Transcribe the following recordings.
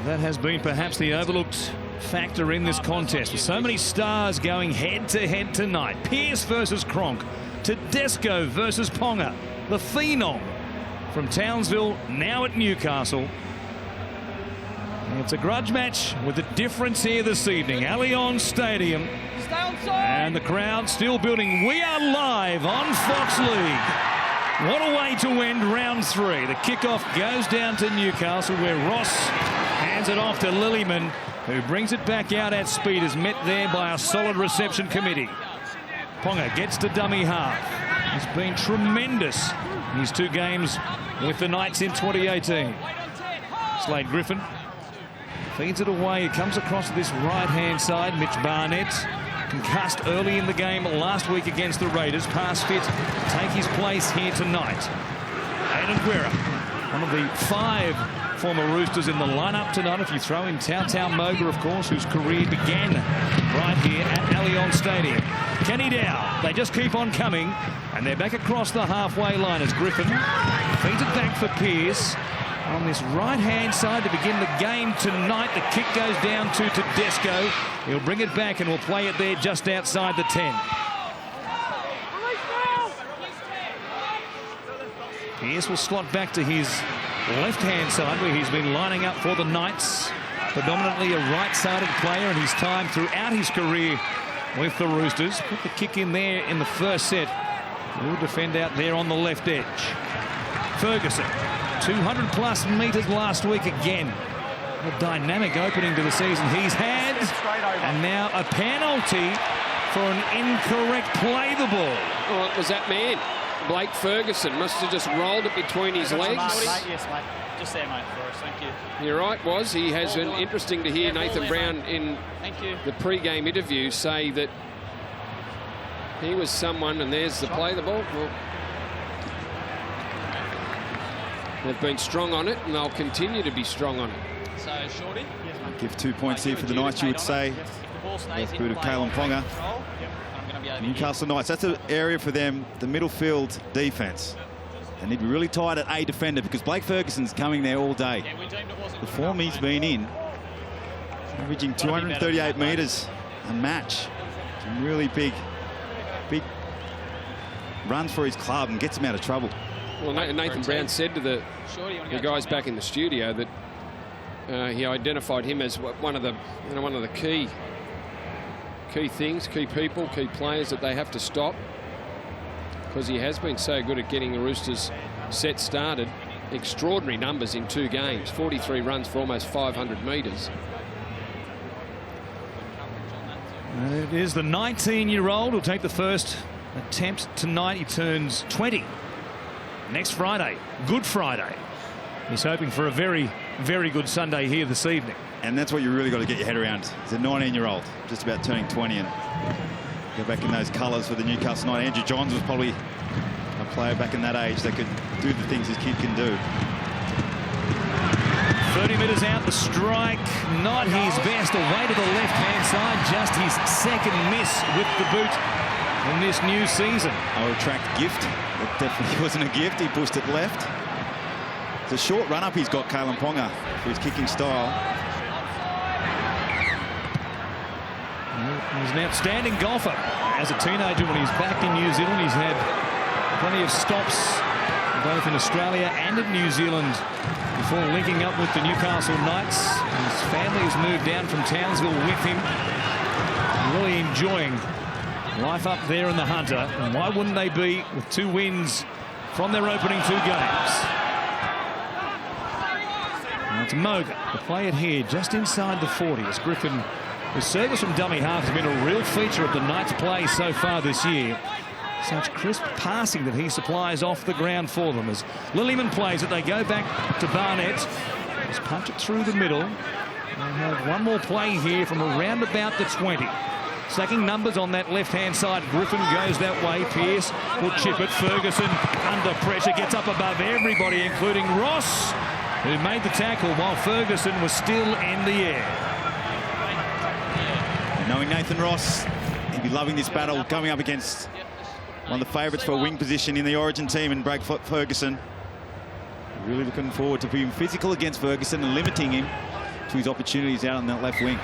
That has been perhaps the overlooked factor in this contest, with so many stars going head-to-head tonight. Pearce versus Cronk, Tedesco versus Ponga, the phenom from Townsville, now at Newcastle. And it's a grudge match with a difference here this evening. Allianz Stadium, and the crowd still building. We are live on Fox League. What a way to end round 3. The kickoff goes down to Newcastle, where Ross hands it off to Lillyman, who brings it back out at speed, is met there by a solid reception committee. Ponga gets to dummy half. He's been tremendous in his 2 games with the Knights in 2018. Slade Griffin feeds it away. It comes across to this right-hand side. Mitch Barnett, concussed early in the game last week against the Raiders, pass fit to take his place here tonight. Aidan Waerea, one of the 5 former Roosters in the lineup tonight, if you throw in Tautau Moga, of course, whose career began right here at Allianz Stadium. Kenny Dow, they just keep on coming, and they're back across the halfway line as Griffin feeds it back for Pearce on this right-hand side to begin the game tonight. The kick goes down to Tedesco. He'll bring it back and will play it there just outside the 10. Pearce will slot back to his left-hand side, where he's been lining up for the Knights. Predominantly a right-sided player in his time throughout his career with the Roosters. Put the kick in there in the first set. Will defend out there on the left edge. Ferguson, 200-plus metres last week again. A dynamic opening to the season he's had. And now a penalty for an incorrect play the ball. Well, it was that man, Blake Ferguson. Must have just rolled it between his legs. Yes, mate. Just there, mate, for us. Thank you. You're right, was. He has been interesting to hear Nathan Brown in the pre-game interview say that he was someone, and there's the play the ball. Well, they've been strong on it, and they'll continue to be strong on it. So, Shorty? Give 2 points here for the Knights, you would say. Left boot of Kalyn Ponga. Newcastle Knights, that's an area for them, the middle field defence. They need to be really tight at a defender, because Blake Ferguson's coming there all day. The form he's been in, averaging 238 metres a match. Some really big runs for his club and gets him out of trouble. Well, Nathan Brown said to the guys back in the studio that he identified him as one of the key things, key people, key players that they have to stop, because he has been so good at getting the Roosters set started. Extraordinary numbers in 2 games, 43 runs for almost 500 metres. It is the 19-year-old who'll take the first attempt tonight. He turns 20 next Friday, Good Friday. He's hoping for a very, very good Sunday here this evening. And that's what you really got to get your head around. He's a 19-year-old, just about turning 20, and go back in those colours for the Newcastle Knights. Andrew Johns was probably a player back in that age that could do the things his kid can do. 30 metres out, the strike, not his best. Away to the left-hand side, just his second miss with the boot in this new season. I retract gift. That definitely wasn't a gift. He pushed it left. It's a short run-up he's got, Kalyn Ponga, for his kicking style. He's an outstanding golfer. As a teenager, when he's back in New Zealand, he's had plenty of stops, both in Australia and in New Zealand, before linking up with the Newcastle Knights. His family has moved down from Townsville with him, really enjoying life up there in the Hunter. And why wouldn't they be, with 2 wins from their opening 2 games? Now to Moga to play it here just inside the 40 as Griffin. His service from dummy half has been a real feature of the Knights' play so far this year. Such crisp passing that he supplies off the ground for them. As Lillyman plays it, they go back to Barnett. Just punch it through the middle. They'll have one more play here from around about the 20. Stacking numbers on that left-hand side. Griffin goes that way. Pearce will chip it. Ferguson under pressure, gets up above everybody, including Ross, who made the tackle while Ferguson was still in the air. Knowing Nathan Ross, he'd be loving this battle, coming up against one of the favourites for a wing position in the Origin team, and Blake Ferguson. Really looking forward to being physical against Ferguson and limiting him to his opportunities out on that left wing.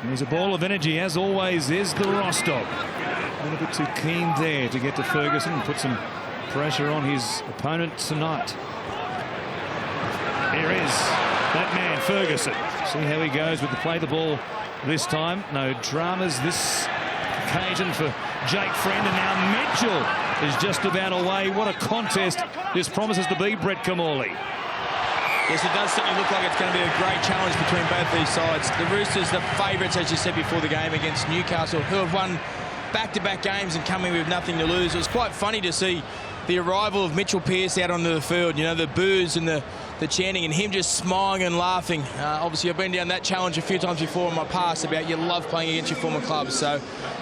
There's a ball of energy, as always, is the Rostock. A little bit too keen there to get to Ferguson and put some pressure on his opponent tonight. Here is that man, Ferguson. See how he goes with the play the ball this time. No dramas this occasion for Jake Friend, and now Mitchell is just about away. What a contest this promises to be, Brett Kamali. Yes, it does certainly look like it's going to be a great challenge between both these sides. The Roosters, the favourites, as you said before the game, against Newcastle, who have won back-to-back games and coming with nothing to lose. It was quite funny to see the arrival of Mitchell Pearce out onto the field. You know, the boos and the chanting, and him just smiling and laughing. Obviously, I've been down that challenge a few times before in my past about you love playing against your former clubs. So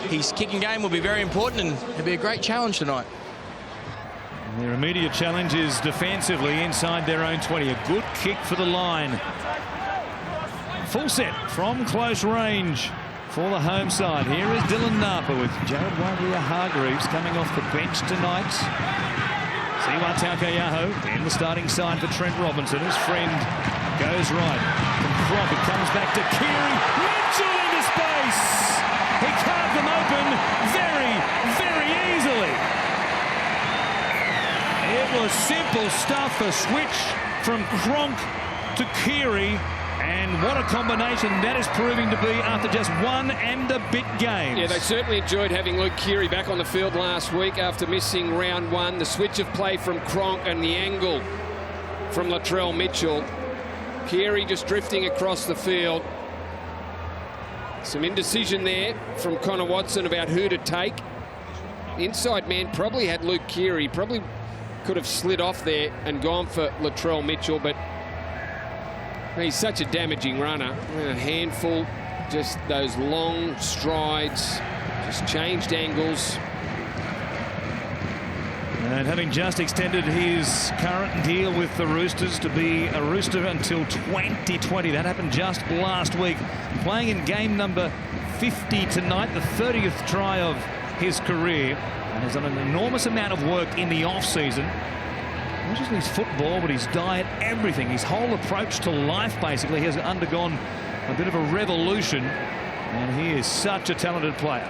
his kicking game will be very important, and it'll be a great challenge tonight. Their immediate challenge is defensively inside their own 20. A good kick for the line. Full set from close range for the home side. Here is Dylan Napa with Jared Waerea-Hargreaves coming off the bench tonight. Siwa Taukeaho in the starting side for Trent Robinson. His friend goes right. From Cronk, it comes back to Keary. Mitchell into space. He carved them open very, very easily. It was simple stuff, a switch from Cronk to Keary, and what a combination that is proving to be after just 1 and a bit games. Yeah, they certainly enjoyed having Luke Keary back on the field last week after missing round 1. The switch of play from Cronk and the angle from Latrell Mitchell. Keary just drifting across the field. Some indecision there from Connor Watson about who to take. The inside man probably had Luke Keary, probably could have slid off there and gone for Latrell Mitchell, but he's such a damaging runner. A handful, just those long strides, just changed angles. And having just extended his current deal with the Roosters to be a Rooster until 2020. That happened just last week. Playing in game number 50 tonight, the 30th try of his career. And has done an enormous amount of work in the off-season. Not just his football, but his diet, everything. His whole approach to life, basically, has undergone a bit of a revolution. And he is such a talented player.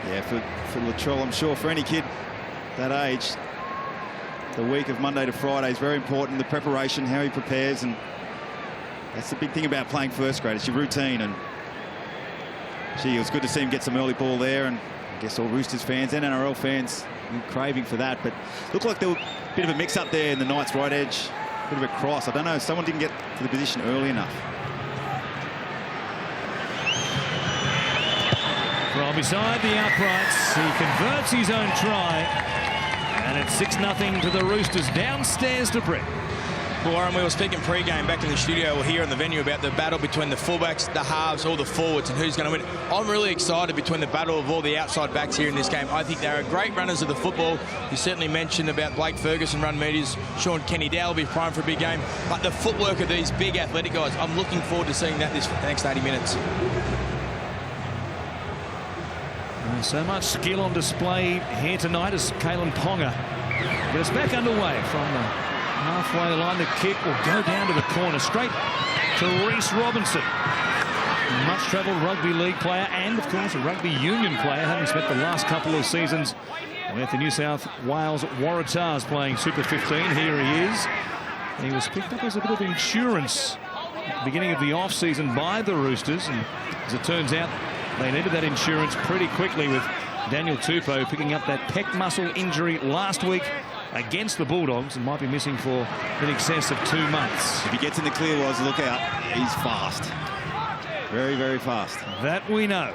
Yeah, for Latrell, I'm sure for any kid that age, the week of Monday to Friday is very important. The preparation, how he prepares, and that's the big thing about playing first grade. It's your routine, and gee, it was good to see him get some early ball there, and I guess all Roosters fans and NRL fans craving for that. But looked like there was a bit of a mix-up there in the Knights' right edge. A bit of a cross. I don't know, someone didn't get to the position early enough. From beside the uprights, he converts his own try. And it's 6-0 to the Roosters. Downstairs to Brett. Well, Warren, we were speaking pre-game back in the studio or here in the venue about the battle between the fullbacks, the halves, all the forwards, and who's going to win. I'm really excited between the battle of all the outside backs here in this game. I think they're great runners of the football. You certainly mentioned about Blake Ferguson run meters. Sean Kenny-Dowell will be primed for a big game. But the footwork of these big athletic guys, I'm looking forward to seeing that the next 80 minutes. So much skill on display here tonight as Kalen Ponga gets back underway from the halfway line. The kick will go down to the corner, straight to Reece Robinson. Much travelled rugby league player and, of course, a rugby union player, having spent the last couple of seasons with the New South Wales Waratahs playing Super 15. Here he is. He was picked up as a bit of insurance at the beginning of the off-season by the Roosters, and as it turns out, they needed that insurance pretty quickly, with Daniel Tupou picking up that pec muscle injury last week against the Bulldogs and might be missing for in excess of 2 months. If he gets in the clear, look out. He's fast. Very, very fast. That we know.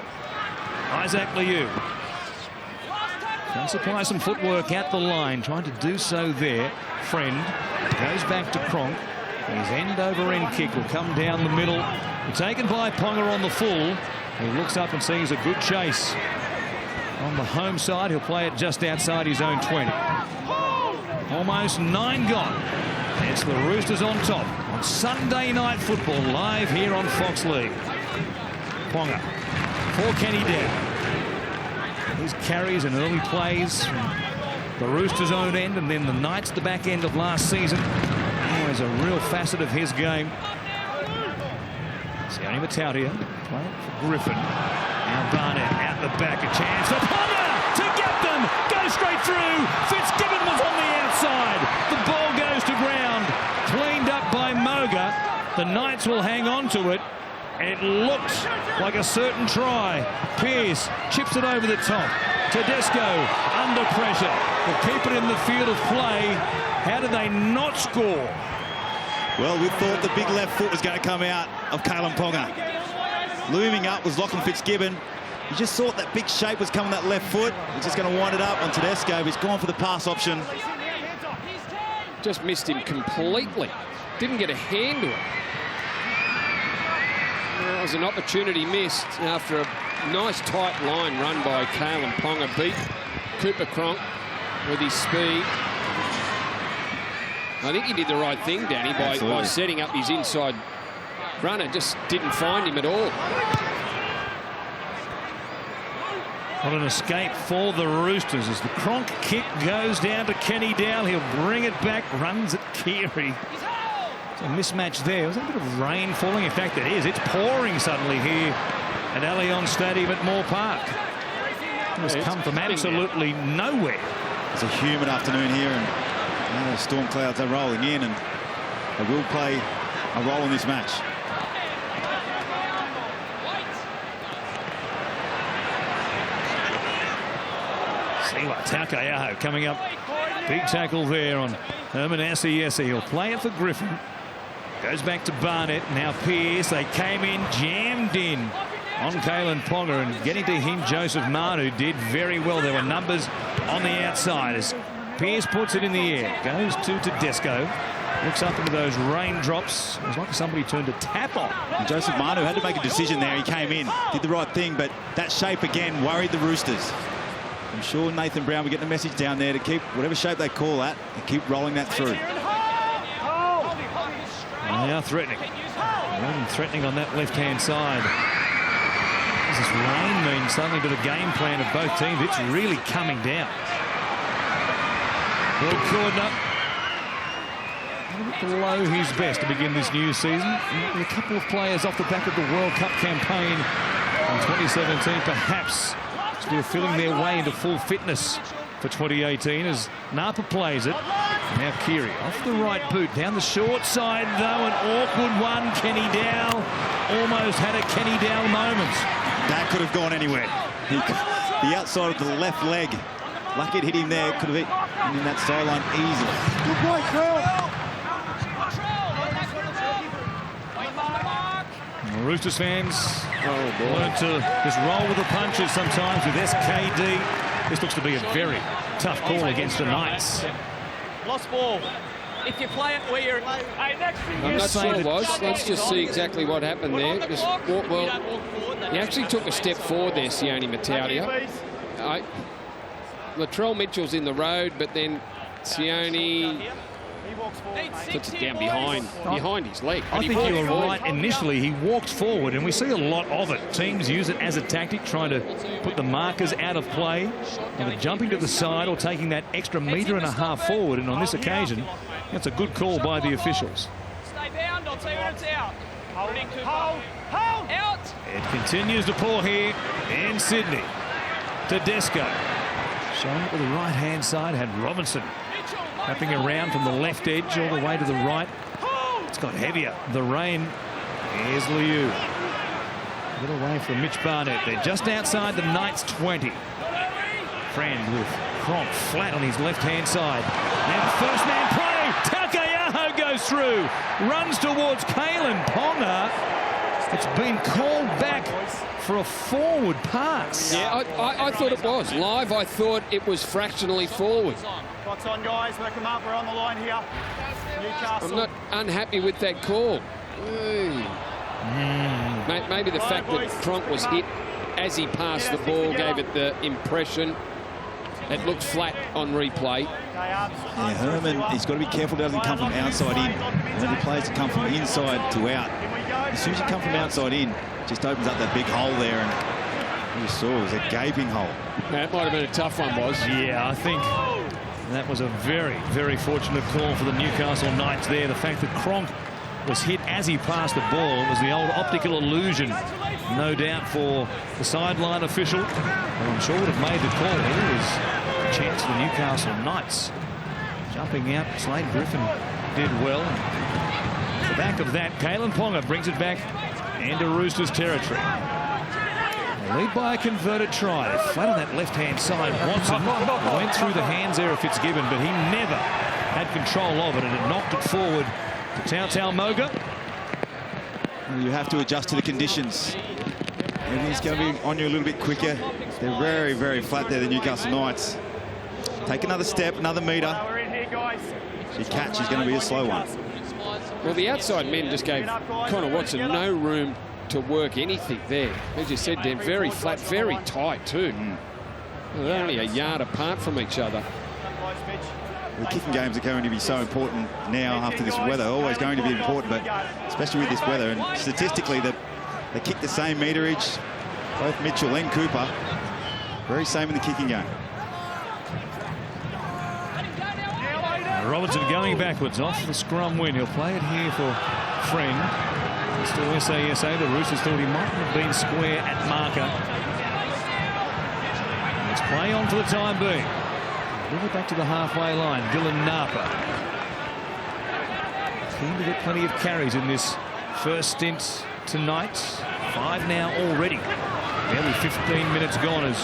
Isaac Liu can supply some footwork at the line, trying to do so there. Friend goes back to Cronk. His end-over-end kick will come down the middle. Taken by Ponga on the full. He looks up and sees a good chase on the home side. He'll play it just outside his own 20. Almost 9 gone. It's the Roosters on top on Sunday Night Football, live here on Fox League. Ponga for Kenny Dowell. His carries and early plays from the Roosters' own end, and then the Knights the back end of last season. Always a real facet of his game. Sione Matautia playing for Griffin. Now Barnett out the back, a chance for Ponga to get them. Go straight through. Fitzgibbon was on the outside. The ball goes to ground. Cleaned up by Moga. The Knights will hang on to it. It looks like a certain try. Pearce chips it over the top. Tedesco under pressure. Will keep it in the field of play. How did they not score? Well, we thought the big left foot was going to come out of Kalyn Ponga. Looming up was Lachlan Fitzgibbon. You just thought that big shape was coming that left foot. He's just going to wind it up on Tedesco. He's gone for the pass option. Just missed him completely. Didn't get a hand to it. That was an opportunity missed after a nice tight line run by Kalyn Ponga. Beat Cooper Cronk with his speed. I think he did the right thing, Danny, by setting up his inside runner. Just didn't find him at all. What an escape for the Roosters as the Cronk kick goes down to Kenny Dowell. He'll bring it back, runs at Keary. It's a mismatch there. Was a bit of rain falling. In fact, it is. It's pouring suddenly here at Allianz Stadium at Moore Park. It has come from absolutely nowhere. It's a humid afternoon here, and storm clouds are rolling in, and they will play a role in this match. Taukeaho coming up. Big tackle there on Herman Asiesi. He'll play it for Griffin. Goes back to Barnett. Now Pearce. They came in, jammed in on Kalyn Ponga, and getting to him, Joseph Manu did very well. There were numbers on the outside as Pearce puts it in the air. Goes to Tedesco. Looks up into those raindrops. It was like somebody turned a tap on. And Joseph Manu had to make a decision there. He came in, did the right thing, but that shape again worried the Roosters. I'm sure Nathan Brown will get the message down there to keep whatever shape they call that and keep rolling that through. Now threatening. More than threatening on that left-hand side. What does this rain mean suddenly to the game plan of both teams? It's really coming down. Will Cordner a little bit below his best to begin this new season. A couple of players off the back of the World Cup campaign in 2017, perhaps still feeling their way into full fitness for 2018 as Napa plays it. Now Keary off the right boot, down the short side though, an awkward one. Kenny Dowell almost had a Kenny Dowell moment. That could have gone anywhere. The outside of the left leg, lucky it hit him there, could have hit him in that sideline easily. Good boy, Carl. Roosters fans learn to just roll with the punches sometimes with SKD. This looks to be a very tough call against the Knights. Lost ball. If you play it where you're... I'm not sure it was. Let's just see exactly what happened there. He actually took a step forward there, Sione Matautia. Latrell Mitchell's in the road, but then Sione puts it down behind his leg. I think you were right initially. He walked forward, and we see a lot of it. Teams use it as a tactic, trying to put the markers out of play, either jumping to the side or taking that extra metre and a half forward. And on this occasion, that's a good call by the officials. Stay bound, I'll tell you when it's out. Out. It continues to pour here in Sydney. Tedesco showing it with the right-hand side, had Robinson wrapping around from the left edge all the way to the right. It's got heavier. The rain. Here's Liu. A little away from Mitch Barnett. They're just outside the Knights 20. Friend with Cronk flat on his left-hand side. Now first man play. Taukeaho goes through. Runs towards Kalyn Ponga. It's been called back for a forward pass. Yeah, I thought it was. Live, I thought it was fractionally forward. Clock's on, guys. Work them up. We're on the line here. Newcastle. I'm not unhappy with that call. Maybe the fact that Cronk was hit as he passed the ball gave it the impression. It looked flat on replay. Yeah, Herman, he's got to be careful that doesn't come from outside in. And then he plays to come from inside to out. As soon as you come from outside in, it just opens up that big hole there. And you saw it was a gaping hole. That might have been a tough one, Boz. Yeah, I think And that was a very, very fortunate call for the Newcastle Knights there. The fact that Cronk was hit as he passed the ball was the old optical illusion, no doubt, for the sideline official. Well, I'm sure would have made the call. Here is a chance for the Newcastle Knights. Jumping out, Slade Griffin did well. Off the back of that, Kalyn Ponga brings it back into Roosters territory. Lead by a converted try. Flat on that left-hand side. Watson went through the hands there of Fitzgibbon, but he never had control of it, and it knocked it forward to Tautau Moga. You have to adjust to the conditions. Everything's going to be on you a little bit quicker. They're very, very flat there, the Newcastle Knights. Take another step, another metre. The catch is going to be a slow one. Well, the outside men just gave Connor Watson no room to work anything there. As you said, Dan, very flat, very tight too. Well, they're only a yard apart from each other. The kicking games are going to be so important now after this weather. Always going to be important, but especially with this weather. And statistically, they kick the same meterage, both Mitchell and Cooper. Very same in the kicking game. Robertson going backwards off the scrum win. He'll play it here for Friend. Still SA. The Roosters thought he might have been square at marker. Let's play on for the time being. Bring it back to the halfway line. Dylan Napa. Keen to get plenty of carries in this first stint tonight. 5 now already. Barely 15 minutes gone as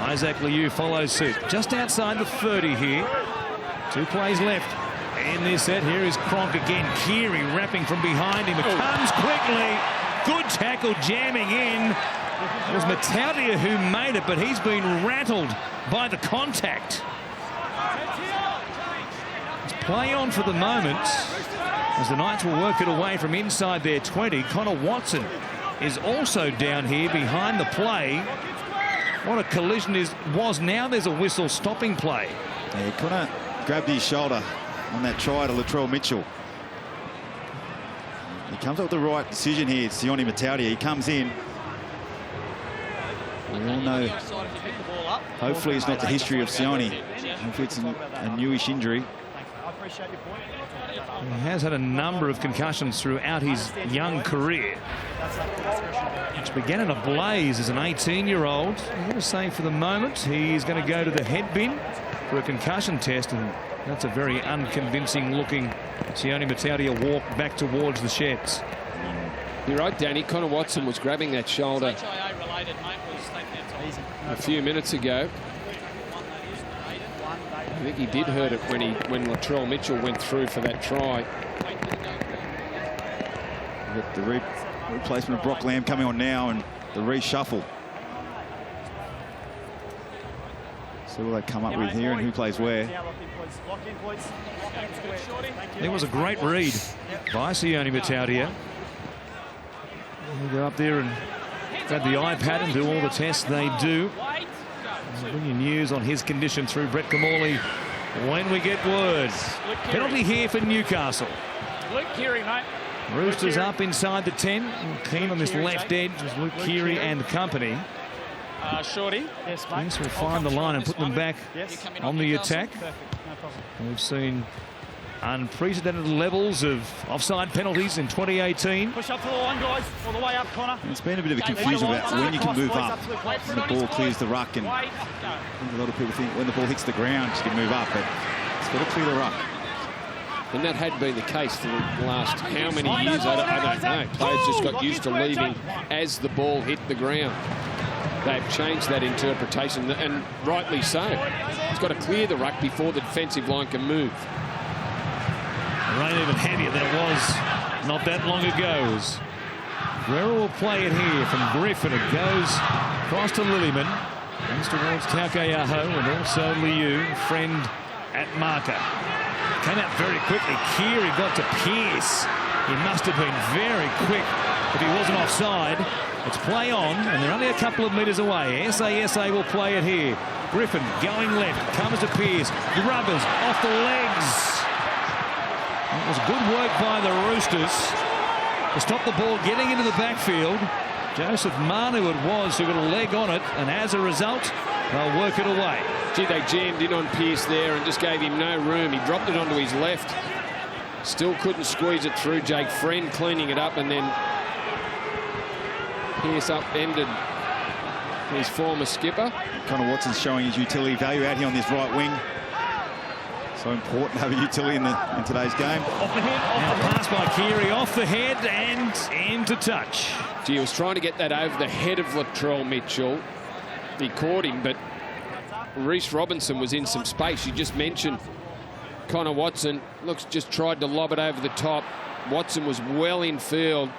Isaac Liu follows suit. Just outside the 30 here. 2 plays left in this set. Here is Cronk again. Keary wrapping from behind him. It comes quickly. Good tackle jamming in. It was Matautia who made it, but he's been rattled by the contact. Let's play on for the moment as the Knights will work it away from inside their 20. Connor Watson is also down here behind the play. What a collision was. Now there's a whistle stopping play. Yeah, Connor grabbed his shoulder on that try to Latrell Mitchell. He comes up with the right decision here. It's Sione Matautia. He comes in. We all know. Hopefully it's not the history of Sione. Hopefully it's a newish injury. He has had a number of concussions throughout his young career, which began in a blaze as an 18-year-old. I'm going to say for the moment he's going to go to the head bin for a concussion test, and that's a very unconvincing looking Sione Matautia walk back towards the sheds. You're right, Danny. Connor Watson was grabbing that shoulder a few minutes ago. I think he did hurt it when Latrell Mitchell went through for that try. The replacement of Brock Lamb coming on now, and the reshuffle. See what they come up with here and who plays where. It was a great read by Sione Matautia. We'll go up there and grab the iPad and do all the tests they do. We'll bring you news on his condition through Brett Camorley when we get word. Penalty here for Newcastle. Luke Keary, mate. Roosters up inside the 10. Keen on this left edge was Luke Keary and company. Shorty. Yes, mate. Yes, we'll find the line and put them back on the attack. We've seen unprecedented levels of offside penalties in 2018. Push up to the line, guys. All the way up, Connor. It's been a bit of a confusion about when you can move up when the ball clears the ruck, and I think a lot of people think when the ball hits the ground you can move up, but it's got to clear the ruck. And that had been the case for the last how many years, I don't know. Players just got used to leaving as the ball hit the ground. They've changed that interpretation, and rightly so. It's got to clear the ruck before the defensive line can move. Rain even heavier than it was not that long ago. Guerra will play it here from Griffin. It goes across to Lillyman. Comes towards Taukeaho and also Liu. Friend at marker. Came out very quickly. Keary got to Pearce. He must have been very quick if he wasn't offside. It's play on, and they're only a couple of metres away. SA will play it here. Griffin going left. Comes to Pearce. Grubbers off the legs. It was good work by the Roosters to stop the ball getting into the backfield. Joseph Manu it was who got a leg on it, and as a result, They'll work it away. Gee, they jammed in on Pearce there and just gave him no room. He dropped it onto his left. Still couldn't squeeze it through. Jake Friend cleaning it up, and then Pearce upended his former skipper. Connor Watson's showing his utility value out here on this right wing. So important to have a utility in today's game. Off the head. Now pass by Keary, off the head and into touch. Gee, he was trying to get that over the head of Latrell Mitchell. He caught him, but Reece Robinson was in some space. You just mentioned Connor Watson. Looks just tried to lob it over the top. Watson was well in field.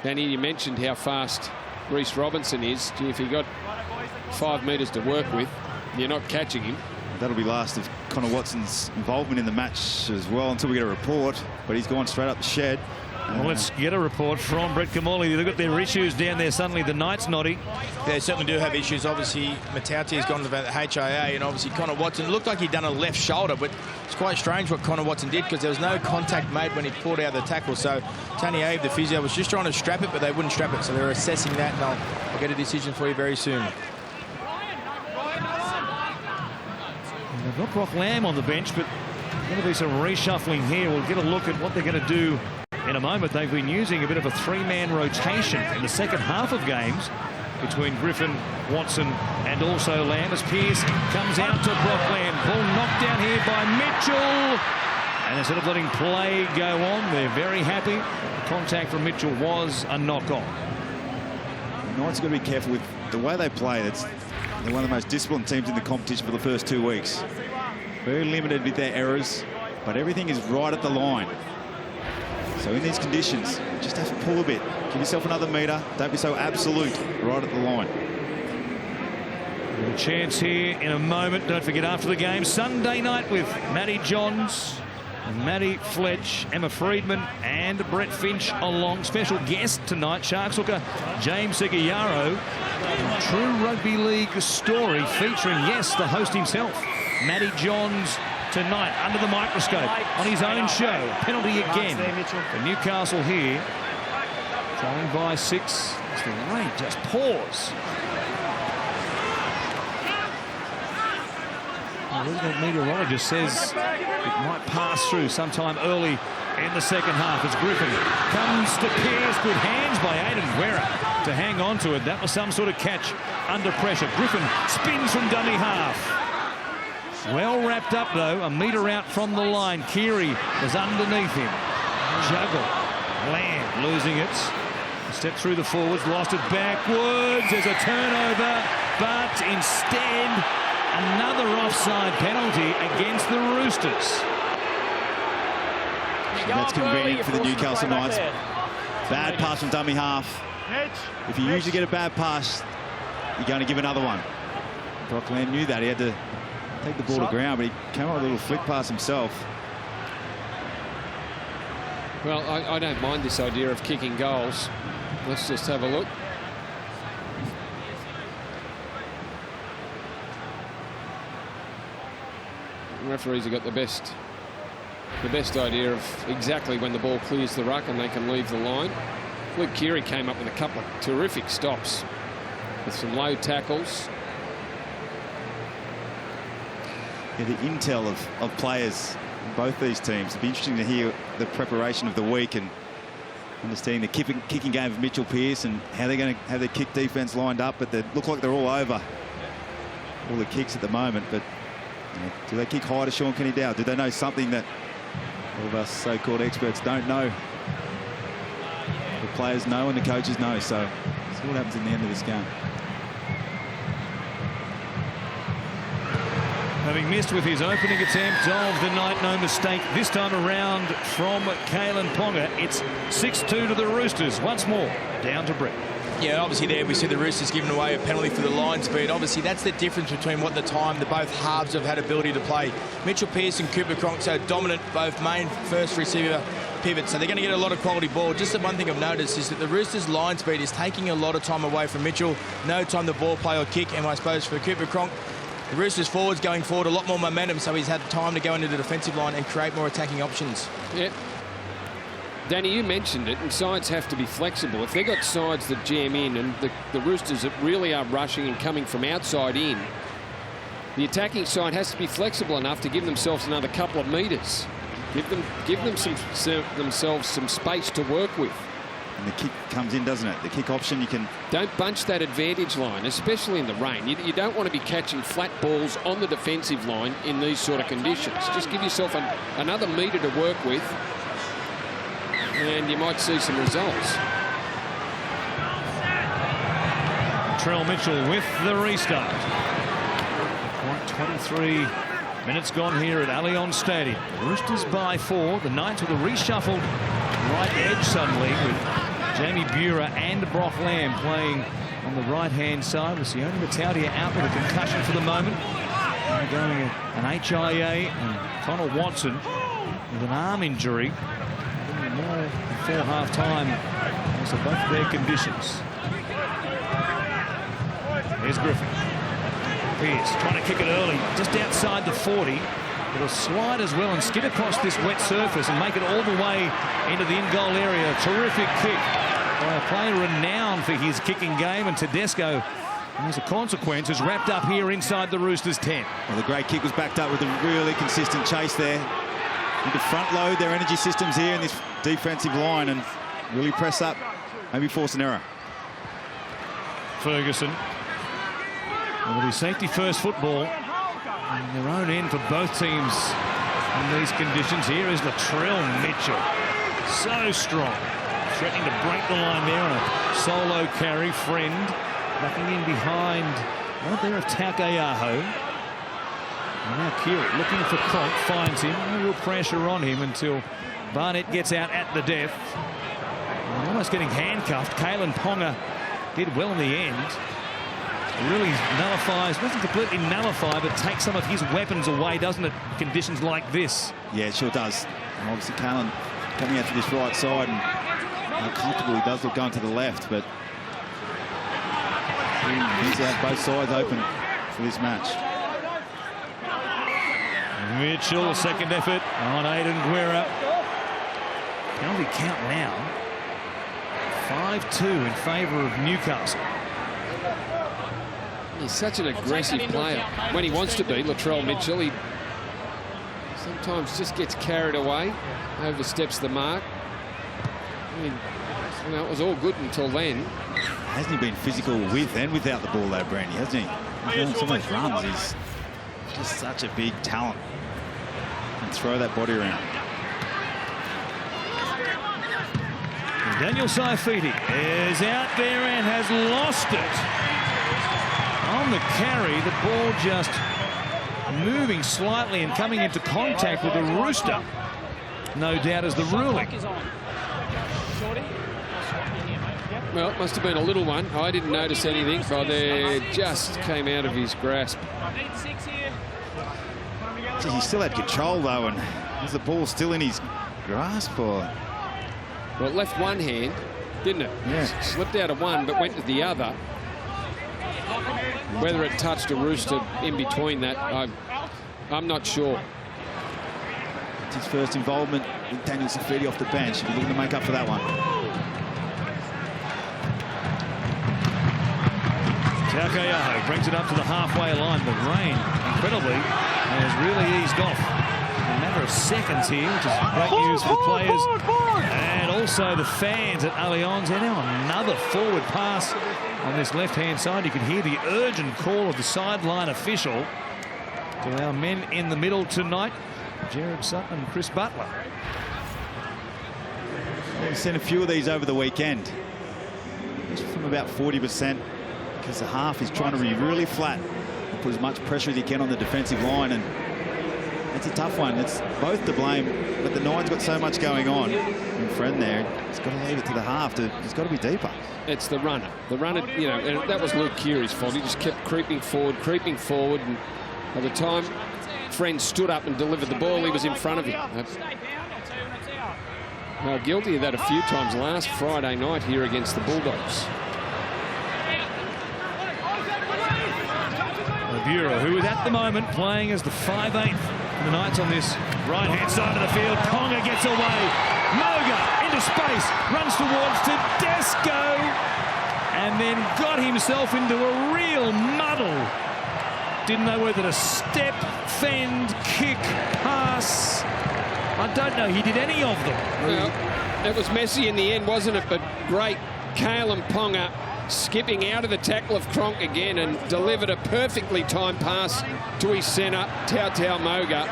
Danny, you mentioned how fast Reece Robinson is. Gee, if he got 5 metres to work with, you're not catching him. That'll be last of Connor Watson's involvement in the match as well until we get a report. But he's gone straight up the shed. Well, let's get a report from Brett Kamali. They've got their issues down there. Suddenly the Knights noddy. They certainly do have issues. Obviously, Matauti has gone to the HIA, and obviously Connor Watson looked like he'd done a left shoulder, but it's quite strange what Connor Watson did because there was no contact made when he pulled out the tackle. So Tony Abe, the physio, was just trying to strap it, but they wouldn't strap it. So they're assessing that, and I'll get a decision for you very soon. They've got Brock Lamb on the bench, but there's going to be some reshuffling here. We'll get a look at what they're going to do in a moment. They've been using a bit of a 3-man rotation in the second half of games between Griffin, Watson and also Lamb as Pearce comes out to Brock Lamb. Ball knocked down here by Mitchell. And instead of letting play go on, they're very happy. The contact from Mitchell was a knock-on. The Knights have got to be careful with the way they play. They're one of the most disciplined teams in the competition for the first 2 weeks. Very limited with their errors, but everything is right at the line. So in these conditions, you just have to pull a bit. Give yourself another metre. Don't be so absolute right at the line. A chance here in a moment. Don't forget, after the game, Sunday night with Matty Johns, Matty Fletch, Emma Freedman and Brett Finch along. Special guest tonight, Sharks hooker James Seguiaro. True Rugby League story featuring, yes, the host himself, Matty Johns, tonight under the microscope on his own show. Penalty again for Newcastle here. Trailing by 6 as the rain just pours. The resident meteorologist says it might pass through sometime early in the second half as Griffin comes to Pearce. Good hands by Aidan Waerea to hang on to it. That was some sort of catch under pressure. Griffin spins from dummy half. Well wrapped up though, a metre out from the line. Keary was underneath him. Juggle. Lamb losing it. Step through the forwards, lost it backwards. There's a turnover, but instead another offside penalty against the Roosters. That's convenient for the Newcastle Knights. Bad pass from dummy half. If you usually get a bad pass, you're going to give another one. Brock Lamb knew that. He had to take the ball to ground, but he came up with a little flick pass himself. Well, I don't mind this idea of kicking goals. Let's just have a look. The referees have got the best idea of exactly when the ball clears the ruck and they can leave the line. Luke Keary came up with a couple of terrific stops with some low tackles. Yeah, the intel of players in both these teams. It'd be interesting to hear the preparation of the week and understanding the kicking game of Mitchell Pearce and how they're going to have their kick defense lined up. But they look like they're all over all the kicks at the moment. But do they kick high to Sean Kenny-Dow? Do they know something that all of us so-called experts don't know? The players know and the coaches know. So see what happens in the end of this game. Having missed with his opening attempt of the night, no mistake this time around from Kalyn Ponga. It's 6-2 to the Roosters. Once more, down to Brett. Yeah, obviously there we see the Roosters giving away a penalty for the line speed. Obviously that's the difference between what the time the both halves have had ability to play. Mitchell Pearce and Cooper Cronk so dominant, both main first receiver pivots, so they're going to get a lot of quality ball. Just the one thing I've noticed is that the Roosters line speed is taking a lot of time away from Mitchell. No time to ball play or kick, and I suppose for Cooper Cronk, the Roosters forwards going forward a lot more momentum, so he's had time to go into the defensive line and create more attacking options. Yeah. Danny, you mentioned it, and sides have to be flexible. If they've got sides that jam in, and the Roosters that really are rushing and coming from outside in, the attacking side has to be flexible enough to give themselves another couple of metres. Give themselves some space to work with. And the kick comes in, doesn't it? The kick option, you can... Don't bunch that advantage line, especially in the rain. You don't want to be catching flat balls on the defensive line in these sort of conditions. Just give yourself another metre to work with, and you might see some results. Trell Mitchell with the restart. 23 minutes gone here at Allianz Stadium. The Roosters by 4. The Knights with a reshuffled right edge suddenly, with Jamie Buhrer and Brock Lamb playing on the right-hand side, with Sione Matautia out with a concussion for the moment. Going an HIA, and Connor Watson with an arm injury. More before half-time because of both their conditions. Here's Griffin. Pearce trying to kick it early, just outside the 40. It'll slide as well and skid across this wet surface and make it all the way into the in-goal area. Terrific kick by a player renowned for his kicking game, and Tedesco, as a consequence, is wrapped up here inside the Roosters 10. Well, the great kick was backed up with a really consistent chase there. Need to front load their energy systems here in this defensive line and really press up, maybe force an error. Ferguson. It'll be safety first football in their own end for both teams in these conditions. Here is Latrell Mitchell. So strong. Threatening to break the line there on a solo carry. Friend backing in behind right there of Taukeaho. And now Keary looking for Cronk, finds him. No real pressure on him until Barnett gets out at the death. And almost getting handcuffed. Kalen Ponga did well in the end. It really nullifies, doesn't completely nullify, but takes some of his weapons away, doesn't it? Conditions like this. Yeah, it sure does. And obviously, Kalen coming out to this right side, and how comfortable he does look going to the left, but he's out both sides open for this match. Mitchell, second effort on Aidan Guerra. Penalty count now. 5-2 in favour of Newcastle. He's such an aggressive player when he wants to be, Latrell Mitchell. He sometimes just gets carried away, oversteps the mark. I mean, you know, it was all good until then. Hasn't he been physical with and without the ball though, Brandy, hasn't he? He's doing so much runs. He's just such a big talent. And throw that body around. And Daniel Saifiti is out there and has lost it. On the carry, the ball just moving slightly and coming into contact with the Rooster. No doubt is the ruling. Well, it must have been a little one. I didn't notice anything, but it just came out of his grasp. Gee, he still had control though, and is the ball still in his grasp? Or? Well, it left one hand, didn't it? Yeah. Slipped out of one, but went to the other. Whether it touched a Rooster in between that, I'm not sure. It's his first involvement with Daniel Saifiti off the bench. He's looking to make up for that one. Taukeaho brings it up to the halfway line. The rain, incredibly, has really eased off in a matter of seconds here, which is great news for the players and also the fans at Allianz. And now another forward pass on this left-hand side. You can hear the urgent call of the sideline official to our men in the middle tonight, Jared Sutton and Chris Butler. Well, we've seen a few of these over the weekend, just from about 40%, because the half is trying to be really flat and put as much pressure as he can on the defensive line, and it's a tough one. It's both to blame, but the Nine's got so much going on. And Friend there, he's got to leave it to the half. It's got to be deeper. It's the runner. The runner, you know, and that was Luke Keary's fault. He just kept creeping forward, and by the time Friend stood up and delivered the ball, he was in front of him. Well, guilty of that a few times last Friday night here against the Bulldogs. Buhrer, who is at the moment playing as the 5'8" for the Knights on this right-hand side of the field. Ponga gets away. Moga into runs towards Tedesco, and then got himself into a real muddle. Didn't know whether to step, fend, kick, pass. I don't know. He did any of them. Well, it was messy in the end, wasn't it? But great Kalyn Ponga skipping out of the tackle of Cronk again and delivered a perfectly timed pass to his centre, Tautau Moga.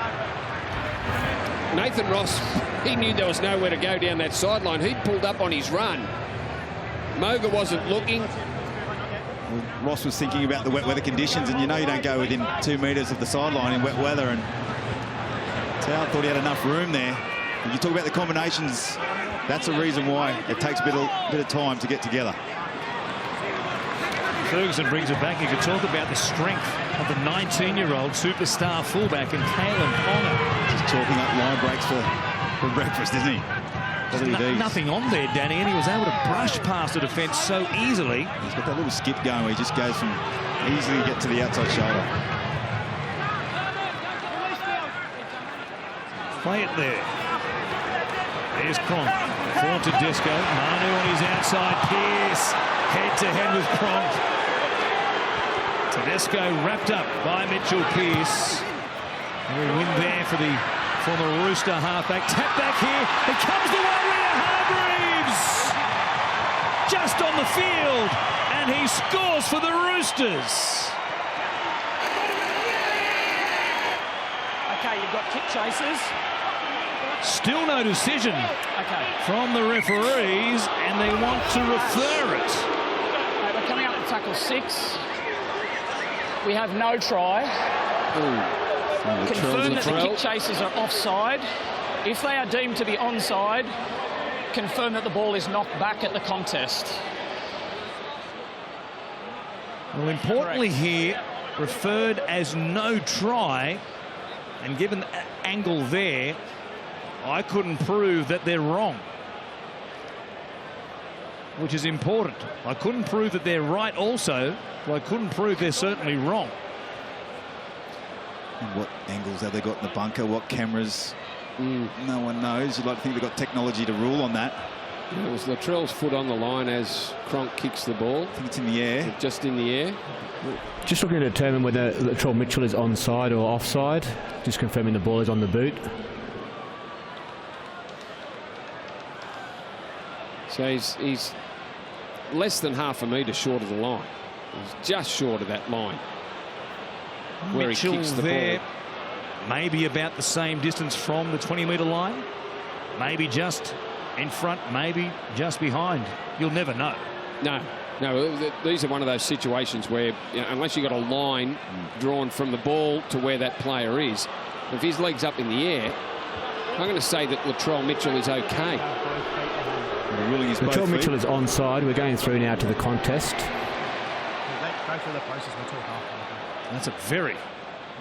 Nathan Ross, he knew there was nowhere to go down that sideline. He'd pulled up on his run. Moga wasn't looking. Well, Ross was thinking about the wet weather conditions, and you know you don't go within 2 metres of the sideline in wet weather, and Tau thought he had enough room there. When you talk about the combinations, that's a reason why it takes a bit of time to get together. Ferguson brings it back. You could talk about the strength of the 19-year-old superstar fullback and Kalyn Ponga. Just talking up line breaks for breakfast, isn't he? Nothing on there, Danny, and he was able to brush past the defence so easily. He's got that little skip going where he just goes from easily get to the outside shoulder. Play it there. There's Cronk. For Tedesco. Manu on his outside. Pearce head-to-head with Cronk. Tedesco wrapped up by Mitchell Pearce. And we win there for the former Rooster halfback. Tap back here. It comes to Waerea-Hargreaves. Just on the field. And he scores for the Roosters. Okay, you've got kick chasers. Still no decision from the referees, and they want to refer it. Okay, we're coming up to tackle 6. We have no try. Confirm that the kick chasers are offside. If they are deemed to be onside, confirm that the ball is knocked back at the contest. Well, importantly here, referred as no try, and given the angle there, I couldn't prove that they're wrong, which is important. I couldn't prove that they're right also, but I couldn't prove they're certainly wrong. And what angles have they got in the bunker? What cameras? No one knows. You'd like to think they've got technology to rule on that. It was Latrell's foot on the line as Cronk kicks the ball. I think it's in the air. Just in the air. Just looking to determine whether Latrell Mitchell is onside or offside. Just confirming the ball is on the boot. So he's less than half a metre short of the line. He's just short of that line where Mitchell he kicks the there, ball. maybe about the same distance from the 20-metre line. Maybe just in front, maybe just behind. You'll never know. No, these are one of those situations where, you know, unless you've got a line drawn from the ball to where that player is, if his leg's up in the air, I'm going to say that Latrell Mitchell is okay. Latrell Mitchell is onside. We're going through now to the contest. That's a very,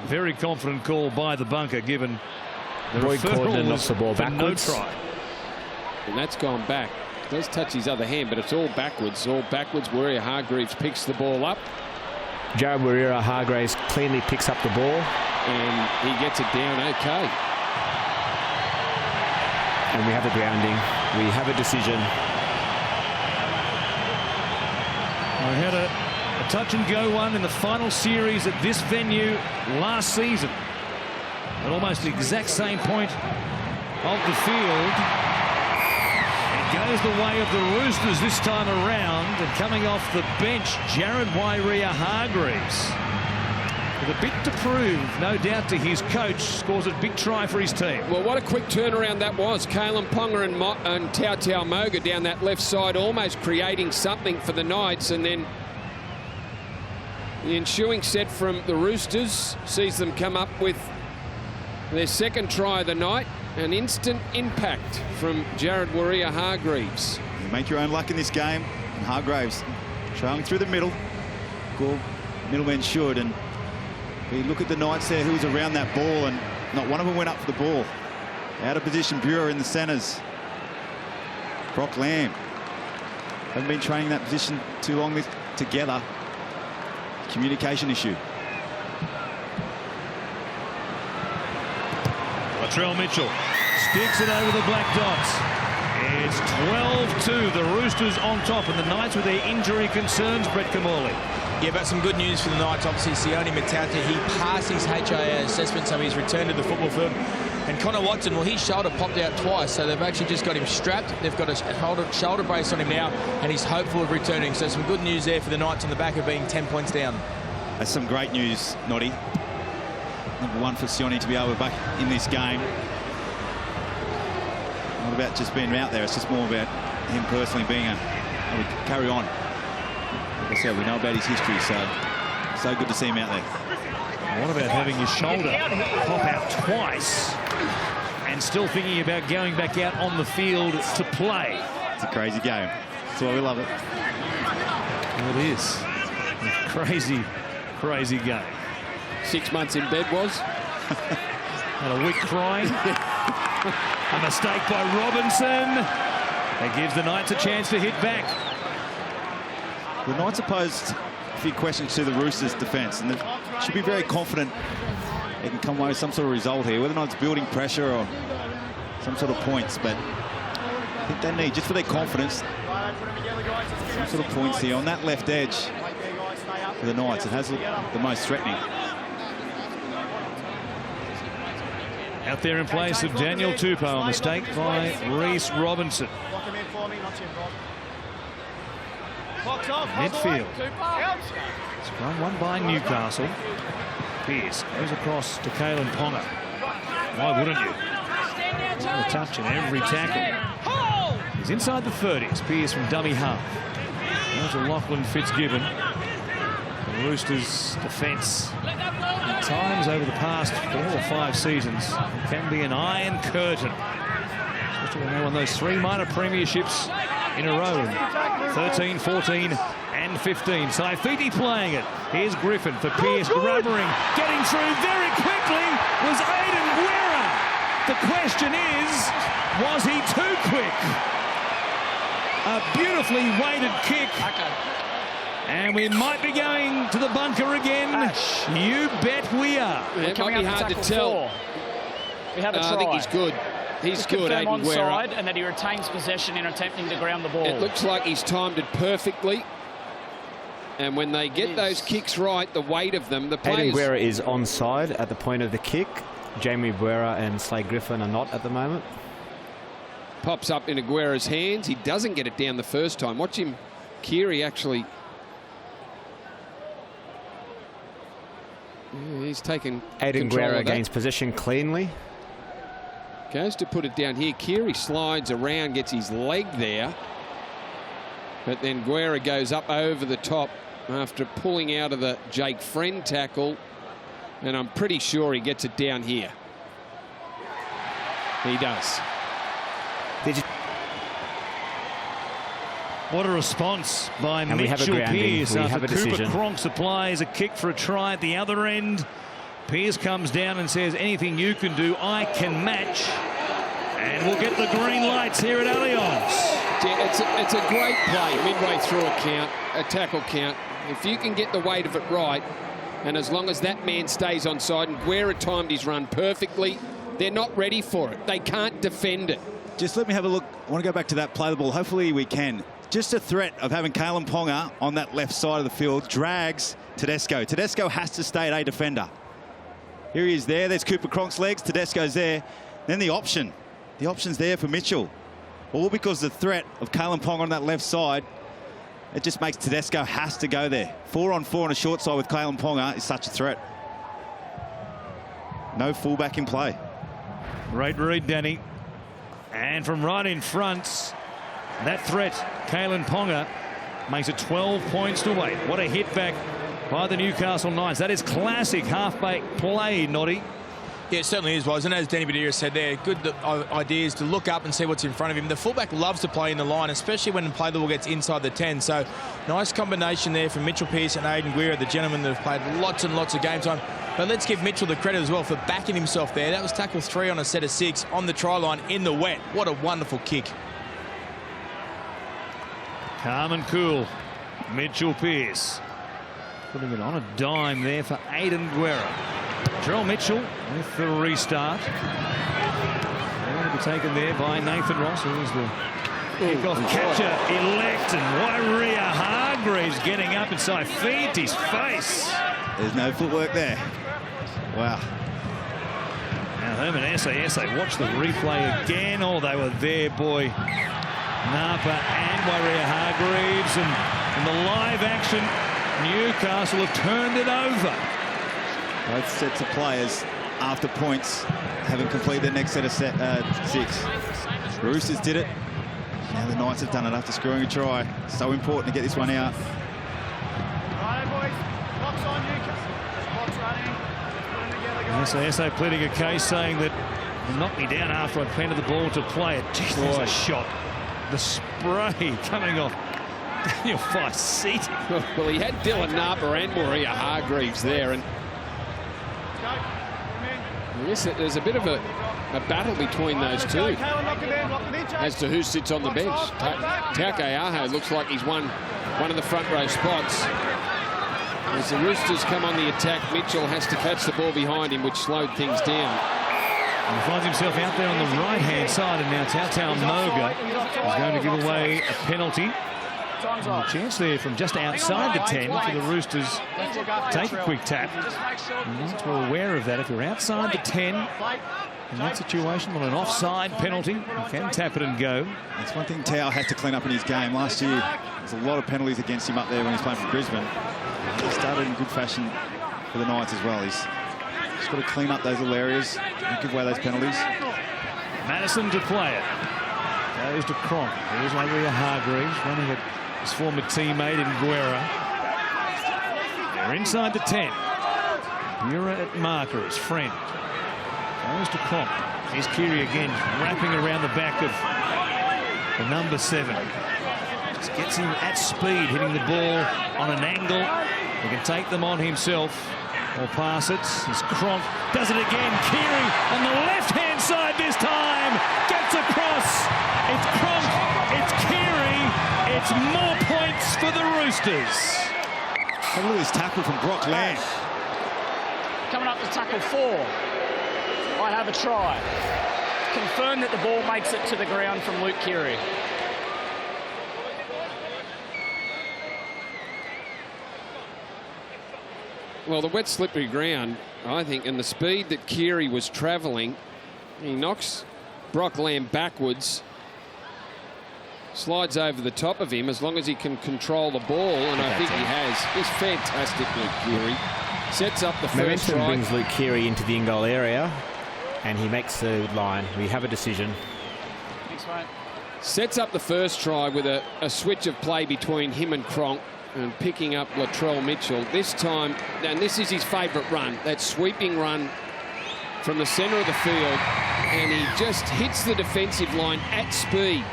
very confident call by the bunker, given the Boyd Cordner knocks the ball backwards. No try. And that's gone back. It does touch his other hand, but it's all backwards. Waerea-Hargreaves picks the ball up. Jared Waerea-Hargreaves cleanly picks up the ball. And he gets it down okay. And we have a grounding. We have a decision. I had a touch-and-go one in the final series at this venue last season. At almost the exact same point of the field. It goes the way of the Roosters this time around. And coming off the bench, Jared Waerea-Hargreaves. With a bit to prove, no doubt, to his coach. Scores a big try for his team. Well, what a quick turnaround that was. Kalyn Ponga and Tautau Moga down that left side, almost creating something for the Knights. And then the ensuing set from the Roosters sees them come up with their second try of the night. An instant impact from Jared Waerea-Hargreaves. You make your own luck in this game. And Hargreaves trailing through the middle. Good middlemen should. And you look at the Knights there, who was around that ball, and not one of them went up for the ball. Out of position, Brewer in the centres. Brock Lamb. Haven't been training that position too long together. Communication issue. Latrell Mitchell sticks it over the black dots. It's 12-2. The Roosters on top, and the Knights with their injury concerns. Brett Kamali. Yeah, but some good news for the Knights. Obviously, Sione Matauti, he passed his HIA assessment, so he's returned to the football field. And Connor Watson, well, his shoulder popped out twice, so they've actually just got him strapped. They've got a shoulder brace on him now, and he's hopeful of returning. So some good news there for the Knights on the back of being 10 points down. That's some great news, Noddy. Number one for Sione to be able to be back in this game. Not about just being out there, it's just more about him personally being able to carry on. Like I said, we know about his history, so good to see him out there. What about having your shoulder pop out twice and still thinking about going back out on the field to play? It's a crazy game. That's why we love it. Well, it is. A crazy, crazy game. 6 months in bed was. And a week crying. A mistake by Robinson. That gives the Knights a chance to hit back. The Knights posed a few questions to the Roosters' defence, and they should be very confident they can come away with some sort of result here, whether or not it's building pressure or some sort of points. But I think they need, just for their confidence, some sort of points here on that left edge for the Knights. It has looked the most threatening. Out there in place of Daniel Tupou, a mistake by Reece Robinson. Midfield. Scrum won by Newcastle. Pearce goes across to Kalyn Ponga. Why wouldn't you? A touch in every tackle. He's inside the 30s. Pearce from dummy half. There's a Lachlan Fitzgibbon. The Roosters' defence at times over the past 4 or 5 seasons can be an iron curtain. Especially when they won those 3 minor premierships in a row. 13, 14 and 15. Saifiti playing it. Here's Griffin for Pearce, grubbering. Getting through very quickly was Aiden Waerea. The question is, was he too quick? A beautifully weighted kick. And we might be going to the bunker again. You bet we are. It might be hard to tell. We have a try. I think he's good. He's good, Aiden Waerea. And that he retains possession in attempting to ground the ball. It looks like he's timed it perfectly. And when they get those kicks right, the weight of them, the players... Aiden Waerea is onside at the point of the kick. Jamie Waerea and Slade Griffin are not at the moment. Pops up in Aguera's hands. He doesn't get it down the first time. Watch him. Keary actually... Yeah, he's taken Aiden Waerea gains possession cleanly. Goes to put it down here. Keary slides around, gets his leg there. But then Waerea goes up over the top after pulling out of the Jake Friend tackle. And I'm pretty sure he gets it down here. He does. What a response by Mitchell Pearce after Cooper Cronk supplies a kick for a try at the other end. Pearce comes down and says, anything you can do, I can match. And we'll get the green lights here at Allianz. Yeah, it's a great play midway through a tackle count. If you can get the weight of it right, and as long as that man stays on side, and Waerea timed his run perfectly, they're not ready for it. They can't defend it. Just let me have a look. I want to go back to that play the ball. Hopefully we can. Just a threat of having Kalyn Ponga on that left side of the field drags Tedesco. Tedesco has to stay at a defender. Here he is there. There's Cooper Cronk's legs. Tedesco's there. Then the option. The option's there for Mitchell. All because the threat of Kalyn Ponga on that left side, it just makes Tedesco has to go there. 4-on-4 on a short side with Kalyn Ponga is such a threat. No fullback in play. Great read, Danny. And from right in front, that threat, Kalyn Ponga, makes it 12 points to 8. What a hit back by the Newcastle Knights. That is classic half-back play, Noddy. Yeah, it certainly is, was. And as Danny Badira said there, good ideas to look up and see what's in front of him. The fullback loves to play in the line, especially when the play the ball gets inside the 10. So nice combination there from Mitchell Pearce and Aiden Waerea, the gentlemen that have played lots and lots of game time. But let's give Mitchell the credit as well for backing himself there. That was tackle 3 on a set of 6 on the try line in the wet. What a wonderful kick. Calm and cool. Mitchell Pearce putting it on a dime there for Aiden Waerea. Terrell Mitchell with the restart. All the taken there by Nathan Ross, who was the kickoff catcher elect, and Waerea-Hargreaves getting up inside, feet his face. There's no footwork there. Wow. Now Herman Esse watch the replay again. Oh, they were there, boy. Napa and Waerea-Hargreaves, and the live action, Newcastle have turned it over. Both sets of players after points having completed their next set of six. Roosters did it. Now the Knights have done it after scoring a try. So important to get this one out. Esse pleading a case, saying that he knocked me down after I planted the ball to play it. Jeez, there's a shot. The spray coming off Daniel Fyfe's seat. Well, he had Dylan Napa and Waerea-Hargreaves there, and I guess there's a bit of a battle between those two as to who sits on the bench. Taukei'aho looks like he's won one of the front row spots. As the Roosters come on the attack, Mitchell has to catch the ball behind him, which slowed things down. And he finds himself out there on the right-hand side, and now Tautau Moga is going to give away a penalty. And a chance there from just outside the 10 for the Roosters. Take a quick tap. And once we're aware of that, if you're outside the 10 in that situation, on an offside penalty, you can tap it and go. That's one thing Tau has to clean up in his game. Last year, there's a lot of penalties against him up there when he's playing for Brisbane. He started in good fashion for the Knights as well. He's just got to clean up those little areas and give away those penalties. Madison to play it. Goes to Cronk. There's Waerea-Hargreaves running at his former teammate in Guerra. They're inside the 10. Guerra at marker, his friend. Goes to Cronk. Here's Keary again, wrapping around the back of the number 7. Just gets him at speed, hitting the ball on an angle. He can take them on himself or pass it. As Cronk does it again. Keary on the left-hand side this time. Gets across. It's Cronk. It's Keary. It's more points for the Roosters. Have a look at this tackle from Brock Lamb. Coming up to tackle 4. I have a try. Confirm that the ball makes it to the ground from Luke Keary. Well, the wet, slippery ground, I think, and the speed that Keary was travelling, he knocks Brock Lamb backwards, slides over the top of him as long as he can control the ball, and I think he has. He's fantastic, Luke Keary. Sets up the first try. Brings Luke Keary into the in-goal area, and he makes the line. We have a decision. Sets up the first try with a switch of play between him and Cronk, and picking up Latrell Mitchell. This time, and this is his favourite run, that sweeping run from the centre of the field, and he just hits the defensive line at speed.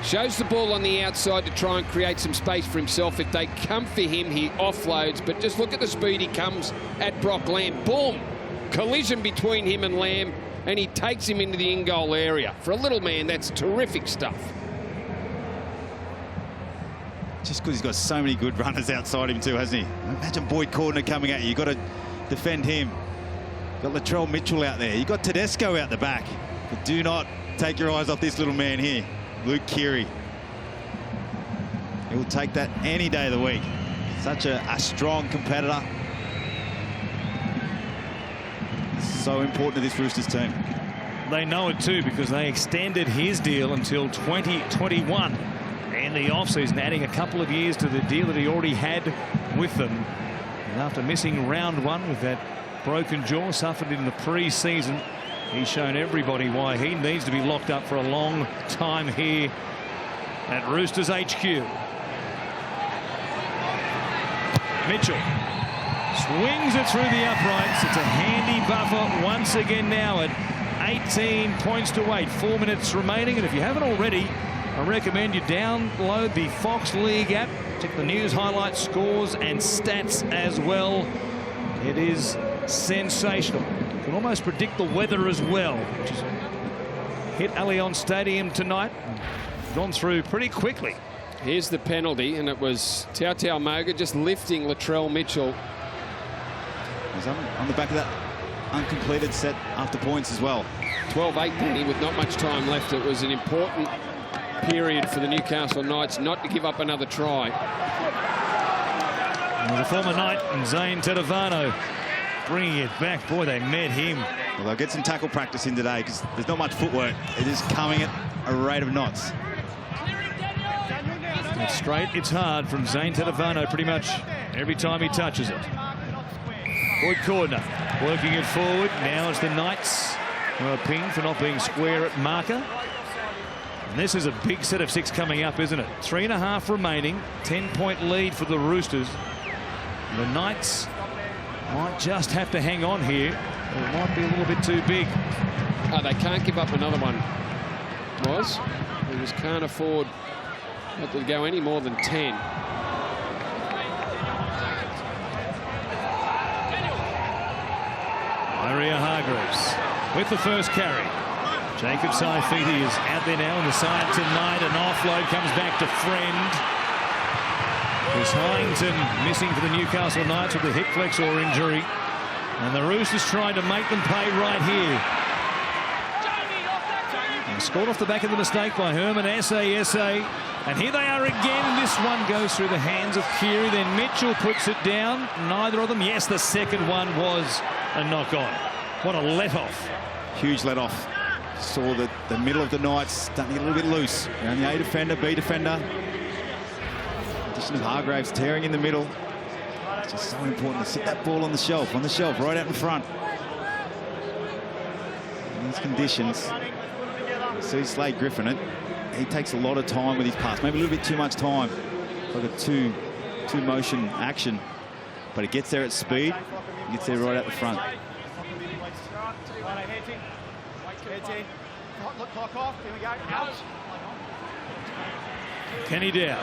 Shows the ball on the outside to try and create some space for himself. If they come for him, he offloads, but just look at the speed he comes at Brock Lamb. Boom! Collision between him and Lamb, and he takes him into the in-goal area. For a little man, that's terrific stuff. Just because he's got so many good runners outside him too, hasn't he? Imagine Boyd Cordner coming at you. You've got to defend him. You've got Latrell Mitchell out there. You've got Tedesco out the back. But do not take your eyes off this little man here, Luke Keary. He will take that any day of the week. Such a strong competitor. So important to this Roosters team. They know it too, because they extended his deal until 2021. In the off-season, adding a couple of years to the deal that he already had with them. And after missing round 1 with that broken jaw suffered in the pre-season, he's shown everybody why he needs to be locked up for a long time here at Roosters HQ. Mitchell swings it through the uprights. It's a handy buffer once again now at 18 points to 8. 4 minutes remaining, and if you haven't already, I recommend you download the Fox League app. Check the news, highlights, scores and stats as well. It is sensational. You can almost predict the weather as well, which is hit Allianz Stadium tonight. Gone through pretty quickly. Here's the penalty, and it was Tautau Moga just lifting Latrell Mitchell. He's on the back of that uncompleted set after points as well. 12-8, Danny, with not much time left. It was an important period for the Newcastle Knights not to give up another try. Well, the former Knight and Zane Tedavano bringing it back. Boy, they met him. Well, they'll get some tackle practice in today because there's not much footwork. It is coming at a rate of knots. It's straight, it's hard from Zane Tedavano pretty much every time he touches it. Boyd Cordner working it forward. Now it's the Knights who are pinged for not being square at marker. And this is a big set of 6 coming up, isn't it? 3.5 remaining. 10-point lead for the Roosters. The Knights might just have to hang on here. It might be a little bit too big. Oh, they can't give up another one. They just can't afford to go any more than 10. Waerea-Hargreaves with the first carry. Jacob Saifiti is out there now on the side tonight. An offload comes back to Friend. Chris Hyington missing for the Newcastle Knights with the hip flexor injury. And the Roosters trying to make them pay right here. And scored off the back of the mistake by Herman Essa. And here they are again, and this one goes through the hands of Keary. Then Mitchell puts it down. Neither of them. Yes, the second one was a knock-on. What a let-off. Huge let-off. Saw that the middle of the Knights starting to get a little bit loose. Around the A defender, B defender. Addition of Hargreaves tearing in the middle. It's just so important to sit that ball on the shelf, right out in front. In these conditions, you see Slade Griffin it. He takes a lot of time with his pass, maybe a little bit too much time. Like a two motion action, but it gets there at speed. It gets there right out the front. Kenny Dow.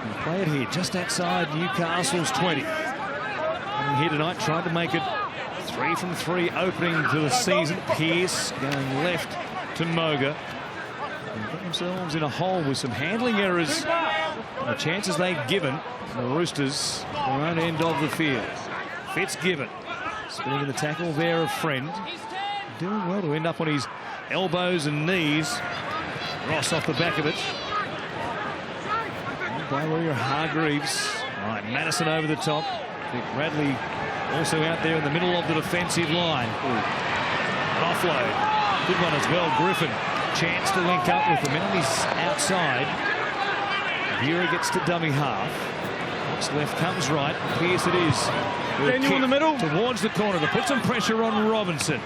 He'll play it here just outside Newcastle's 20. And here tonight tried to make it 3 from 3 opening to the season. Pearce going left to Moga. And got themselves in a hole with some handling errors. The chances they've given the Roosters their own end of the field. Fitzgibbon spinning in the tackle there of Friend. Doing well to end up on his elbows and knees. Ross off the back of it. By Waerea-Hargreaves. Right, Madison over the top. Radley also out there in the middle of the defensive line. An offload. Good one as well. Griffin. Chance to link up with the men on his outside. Keary gets to dummy half. Looks left, comes right. Pearce it is. Daniel in the middle. Towards the corner to put some pressure on Robinson.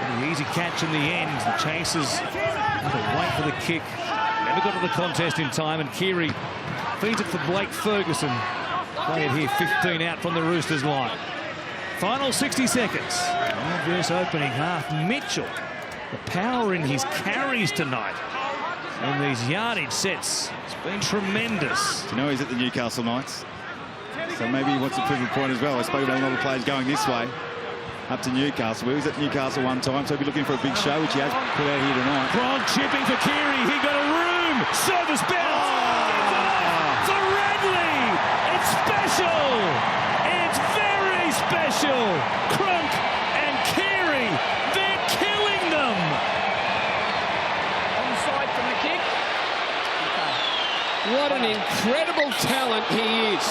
And the easy catch in the end. The Chasers had to wait for the kick. Never got to the contest in time, and Keary feeds it for Blake Ferguson. Play it here, 15 out from the Roosters line. Final 60 seconds. Adverse opening half. Mitchell, the power in his carries tonight. And these yardage sets, it's been tremendous. You know he's at the Newcastle Knights, so maybe he wants to prove a point as well. I spoke about a lot of players going this way up to Newcastle. He was at Newcastle one time, so he'll be looking for a big show, which he has put out here tonight. Cronk chipping for Keary. He got a room. Service bounce for Radley. It's special. It's very special. Cronk and Keary, they're killing them. Onside from the kick. What an incredible talent he is.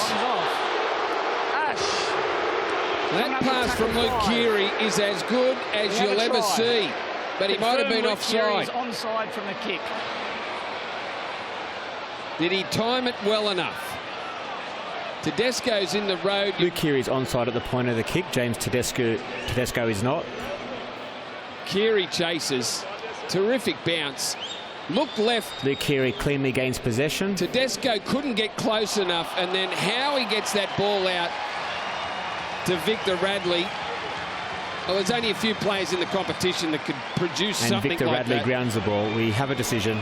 Ash. That pass from Luke Keary is as good as you'll ever see. But he might have been offside. Onside from the kick. Did he time it well enough? Tedesco's in the road. Luke Keary's onside at the point of the kick. James Tedesco is not. Keary chases. Terrific bounce. Looked left. Luke Keary cleanly gains possession. Tedesco couldn't get close enough, and then how he gets that ball out to Victor Radley. Well, there's only a few players in the competition that could produce something Victor like Radley that. grounds the ball. We have a decision.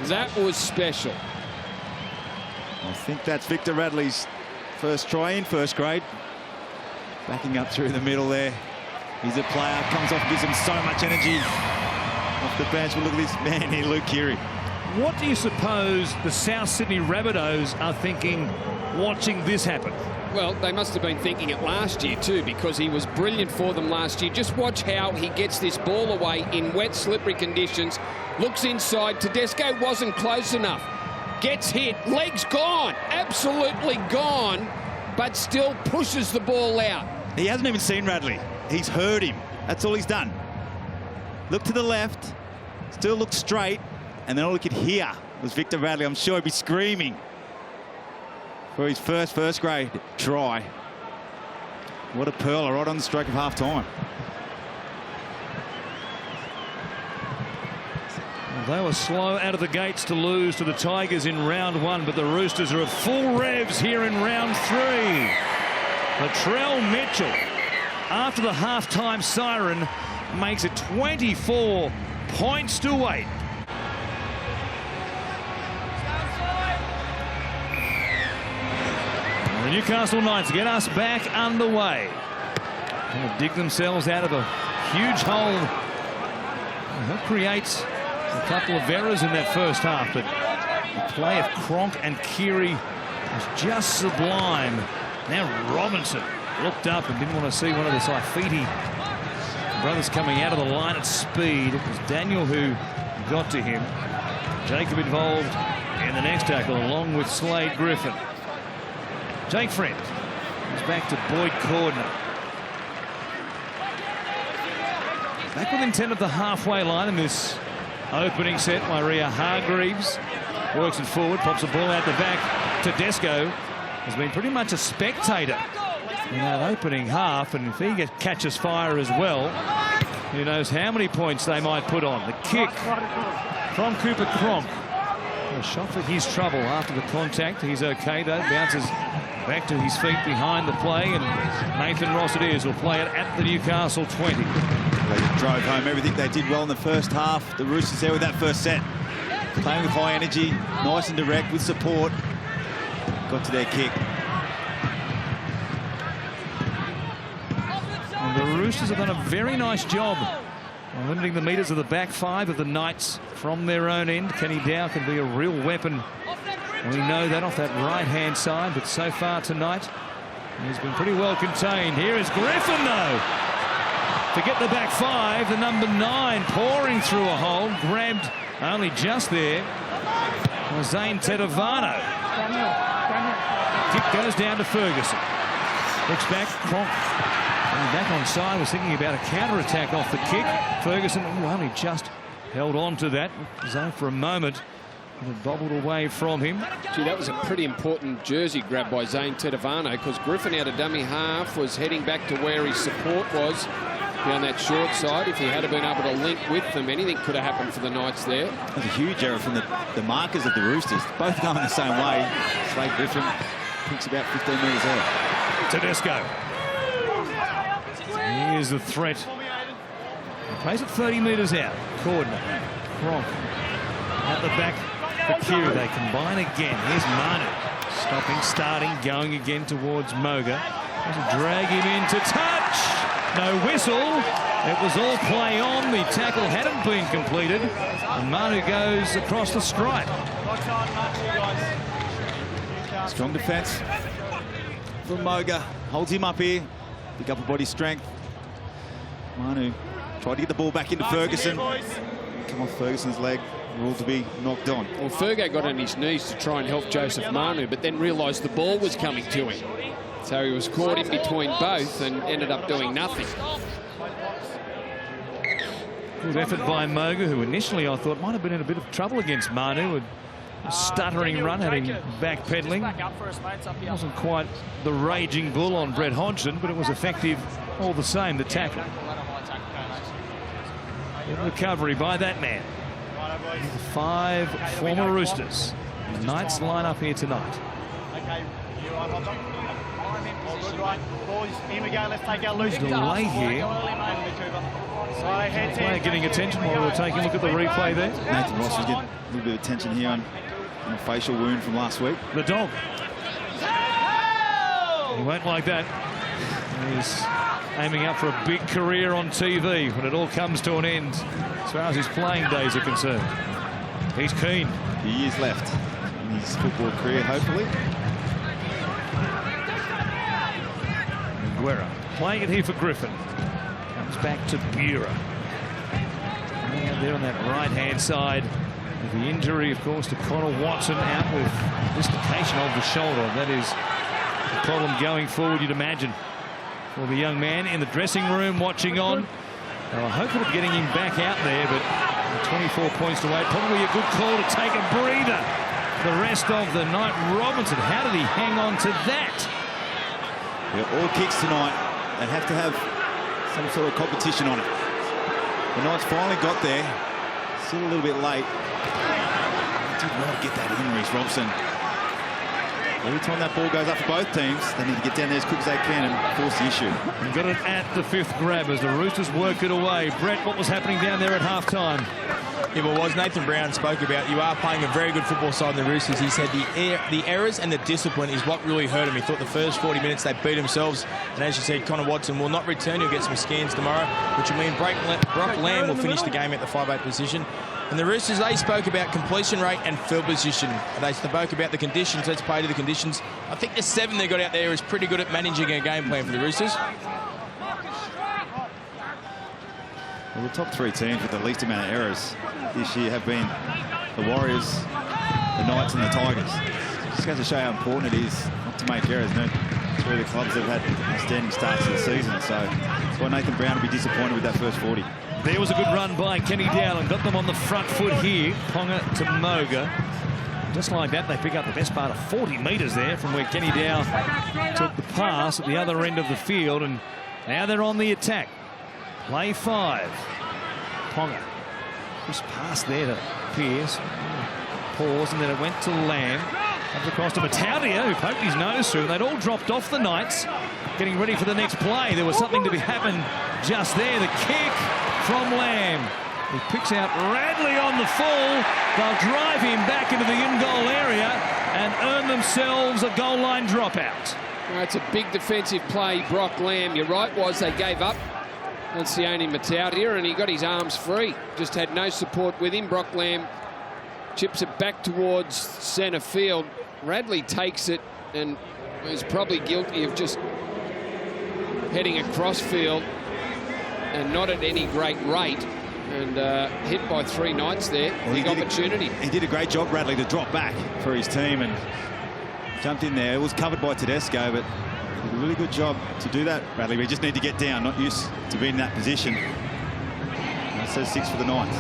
That was special. I think that's Victor Radley's first try in first grade. Backing up through the middle there. He's a player, comes off, gives him so much energy. Off the bench, well, look at this man here, Luke Keary. What do you suppose the South Sydney Rabbitohs are thinking watching this happen? Well, they must have been thinking it last year too, because he was brilliant for them last year. Just watch how he gets this ball away in wet, slippery conditions. Looks inside. Tedesco wasn't close enough. Gets hit. Legs gone. Absolutely gone. But still pushes the ball out. He hasn't even seen Radley. He's heard him. That's all he's done. Look to the left. Still look straight. And then all he could hear was Victor Radley. I'm sure he'd be screaming for his first grade try. What a pearler right on the stroke of half time. They were slow out of the gates to lose to the Tigers in round 1, but the Roosters are at full revs here in round 3. Latrell Mitchell, after the half-time siren, makes it 24 points to 8. The Newcastle Knights get us back underway. Going to dig themselves out of a huge hole. That creates a couple of errors in that first half, but the play of Cronk and Keary was just sublime. Now Robinson looked up and didn't want to see one of the Saifiti brothers coming out of the line at speed. It was Daniel who got to him. Jacob involved in the next tackle along with Slade Griffin. Jake Friend is back to Boyd Cordner. Back within 10 of the halfway line in this opening set. Waerea-Hargreaves works it forward, pops the ball out the back. Tedesco has been pretty much a spectator in that opening half, and if he catches fire as well, who knows how many points they might put on. The kick from Cooper Cronk. A shot for his trouble after the contact. He's okay though. Bounces back to his feet behind the play, and Nathan Ross it is will play it at the Newcastle 20. They drove home everything they did well in the first half. The Roosters there with that first set. Playing with high energy, nice and direct with support. Got to their kick. And the Roosters have done a very nice job on limiting the metres of the back 5 of the Knights from their own end. Kenny Dow can be a real weapon. We know that off that right-hand side, but so far tonight, he's been pretty well contained. Here is Griffin, though. To get the back 5, the number 9 pouring through a hole, grabbed only just there. Zane Tedavano. Kick goes down to Ferguson. Looks back, Cronk. Back on side, was thinking about a counter-attack off the kick. Ferguson only just held on to that. Zone for a moment. And it bobbled away from him. Gee, that was a pretty important jersey grab by Zane Tedavano, because Griffin out of dummy half was heading back to where his support was down that short side. If he had been able to link with them, anything could have happened for the Knights there. That was a huge error from the markers of the Roosters. Both going the same way. Slade Griffin picks about 15 metres out. Tedesco. Here's the threat. He plays it 30 metres out. Cordner. Cronk. At the back for Keary. They combine again. Here's Manu. Stopping, starting, going again towards Moga. To drag him in to touch. No whistle. It was all play on. The tackle hadn't been completed. And Manu goes across the stripe. Strong defence from Moga. Holds him up here. Pick up a body strength. Manu tried to get the ball back into Ferguson. Come off Ferguson's leg. Ruled to be knocked on. Well, Fergo got on his knees to try and help Joseph Manu, but then realised the ball was coming to him. So he was caught in between both and ended up doing nothing. Good effort by Moga, who initially I thought might have been in a bit of trouble against Manu. A stuttering run at him backpedaling. Wasn't quite the raging bull on Brett Hodgson, but it was effective all the same, the tackle. Good recovery by that man. The 5 former Roosters. The Knights line up here tonight. Okay, you are all good, right? Boys, here we go. Let's take our loose. Delay here. Player getting attention while we're taking a look at the replay there. Nathan Ross was getting a little bit of attention here on a facial wound from last week. The dog. He won't like that. He's aiming up for a big career on TV when it all comes to an end, as far as his playing days are concerned. He's keen. A few years left in his football career, hopefully. Waerea playing it here for Griffin. Comes back to Bura. Out there on that right-hand side. With the injury, of course, to Connor Watson, out with dislocation of the shoulder. That is a problem going forward, you'd imagine, for the young man in the dressing room watching on. They were hopeful of getting him back out there, but 24 points to 8. Probably a good call to take a breather the rest of the night. Robinson, how did he hang on to that? Yeah, all kicks tonight, they have to have some sort of competition on it. The Knights finally got there, still a little bit late. They did not get that in, Reece Robson. Every time that ball goes up for both teams, they need to get down there as quick as they can and force the issue. And got it at the 5th grab as the Roosters work it away. Brett, what was happening down there at half-time? If it was, Nathan Brown spoke about, you are playing a very good football side in the Roosters. He said the errors and the discipline is what really hurt him. He thought the first 40 minutes they beat themselves. And as you said, Connor Watson will not return. He'll get some scans tomorrow, which will mean Brock Lamb will finish the game at the 5'8" position. And the Roosters, they spoke about completion rate and field position. They spoke about the conditions. Let's play to the conditions. I think the 7 they got out there is pretty good at managing a game plan for the Roosters. Well, the top 3 teams with the least amount of errors this year have been the Warriors, the Knights and the Tigers. Just goes to show how important it is not to make errors. No, 3 of the clubs have had outstanding starts to the season, so that's why Nathan Brown will be disappointed with that first 40. There was a good run by Kenny Dowling. Got them on the front foot here. Ponga to Moga. Just like that, they pick up the best part of 40 metres there from where Kenny Dow took the pass at the other end of the field. And now they're on the attack. Play 5. Ponga. Just pass there to Pearce. Pause, and then it went to Lamb. Comes across to Battaglia, who poked his nose through. They'd all dropped off the Knights, getting ready for the next play. There was something to be happened just there. The kick from Lamb. He picks out Radley on the full. They'll drive him back into the in-goal area and earn themselves a goal line dropout. Well, it's a big defensive play, Brock Lamb. You're right, they gave up on Sione Matautia, and he got his arms free. Just had no support with him. Brock Lamb chips it back towards centre field. Radley takes it and is probably guilty of just heading across field and not at any great rate, and hit by 3 Knights there. Well, big opportunity. He did a great job, Radley, to drop back for his team and jumped in there. It was covered by Tedesco, but did a really good job to do that, Radley. We just need to get down, not used to being in that position. And it says 6 for the Knights.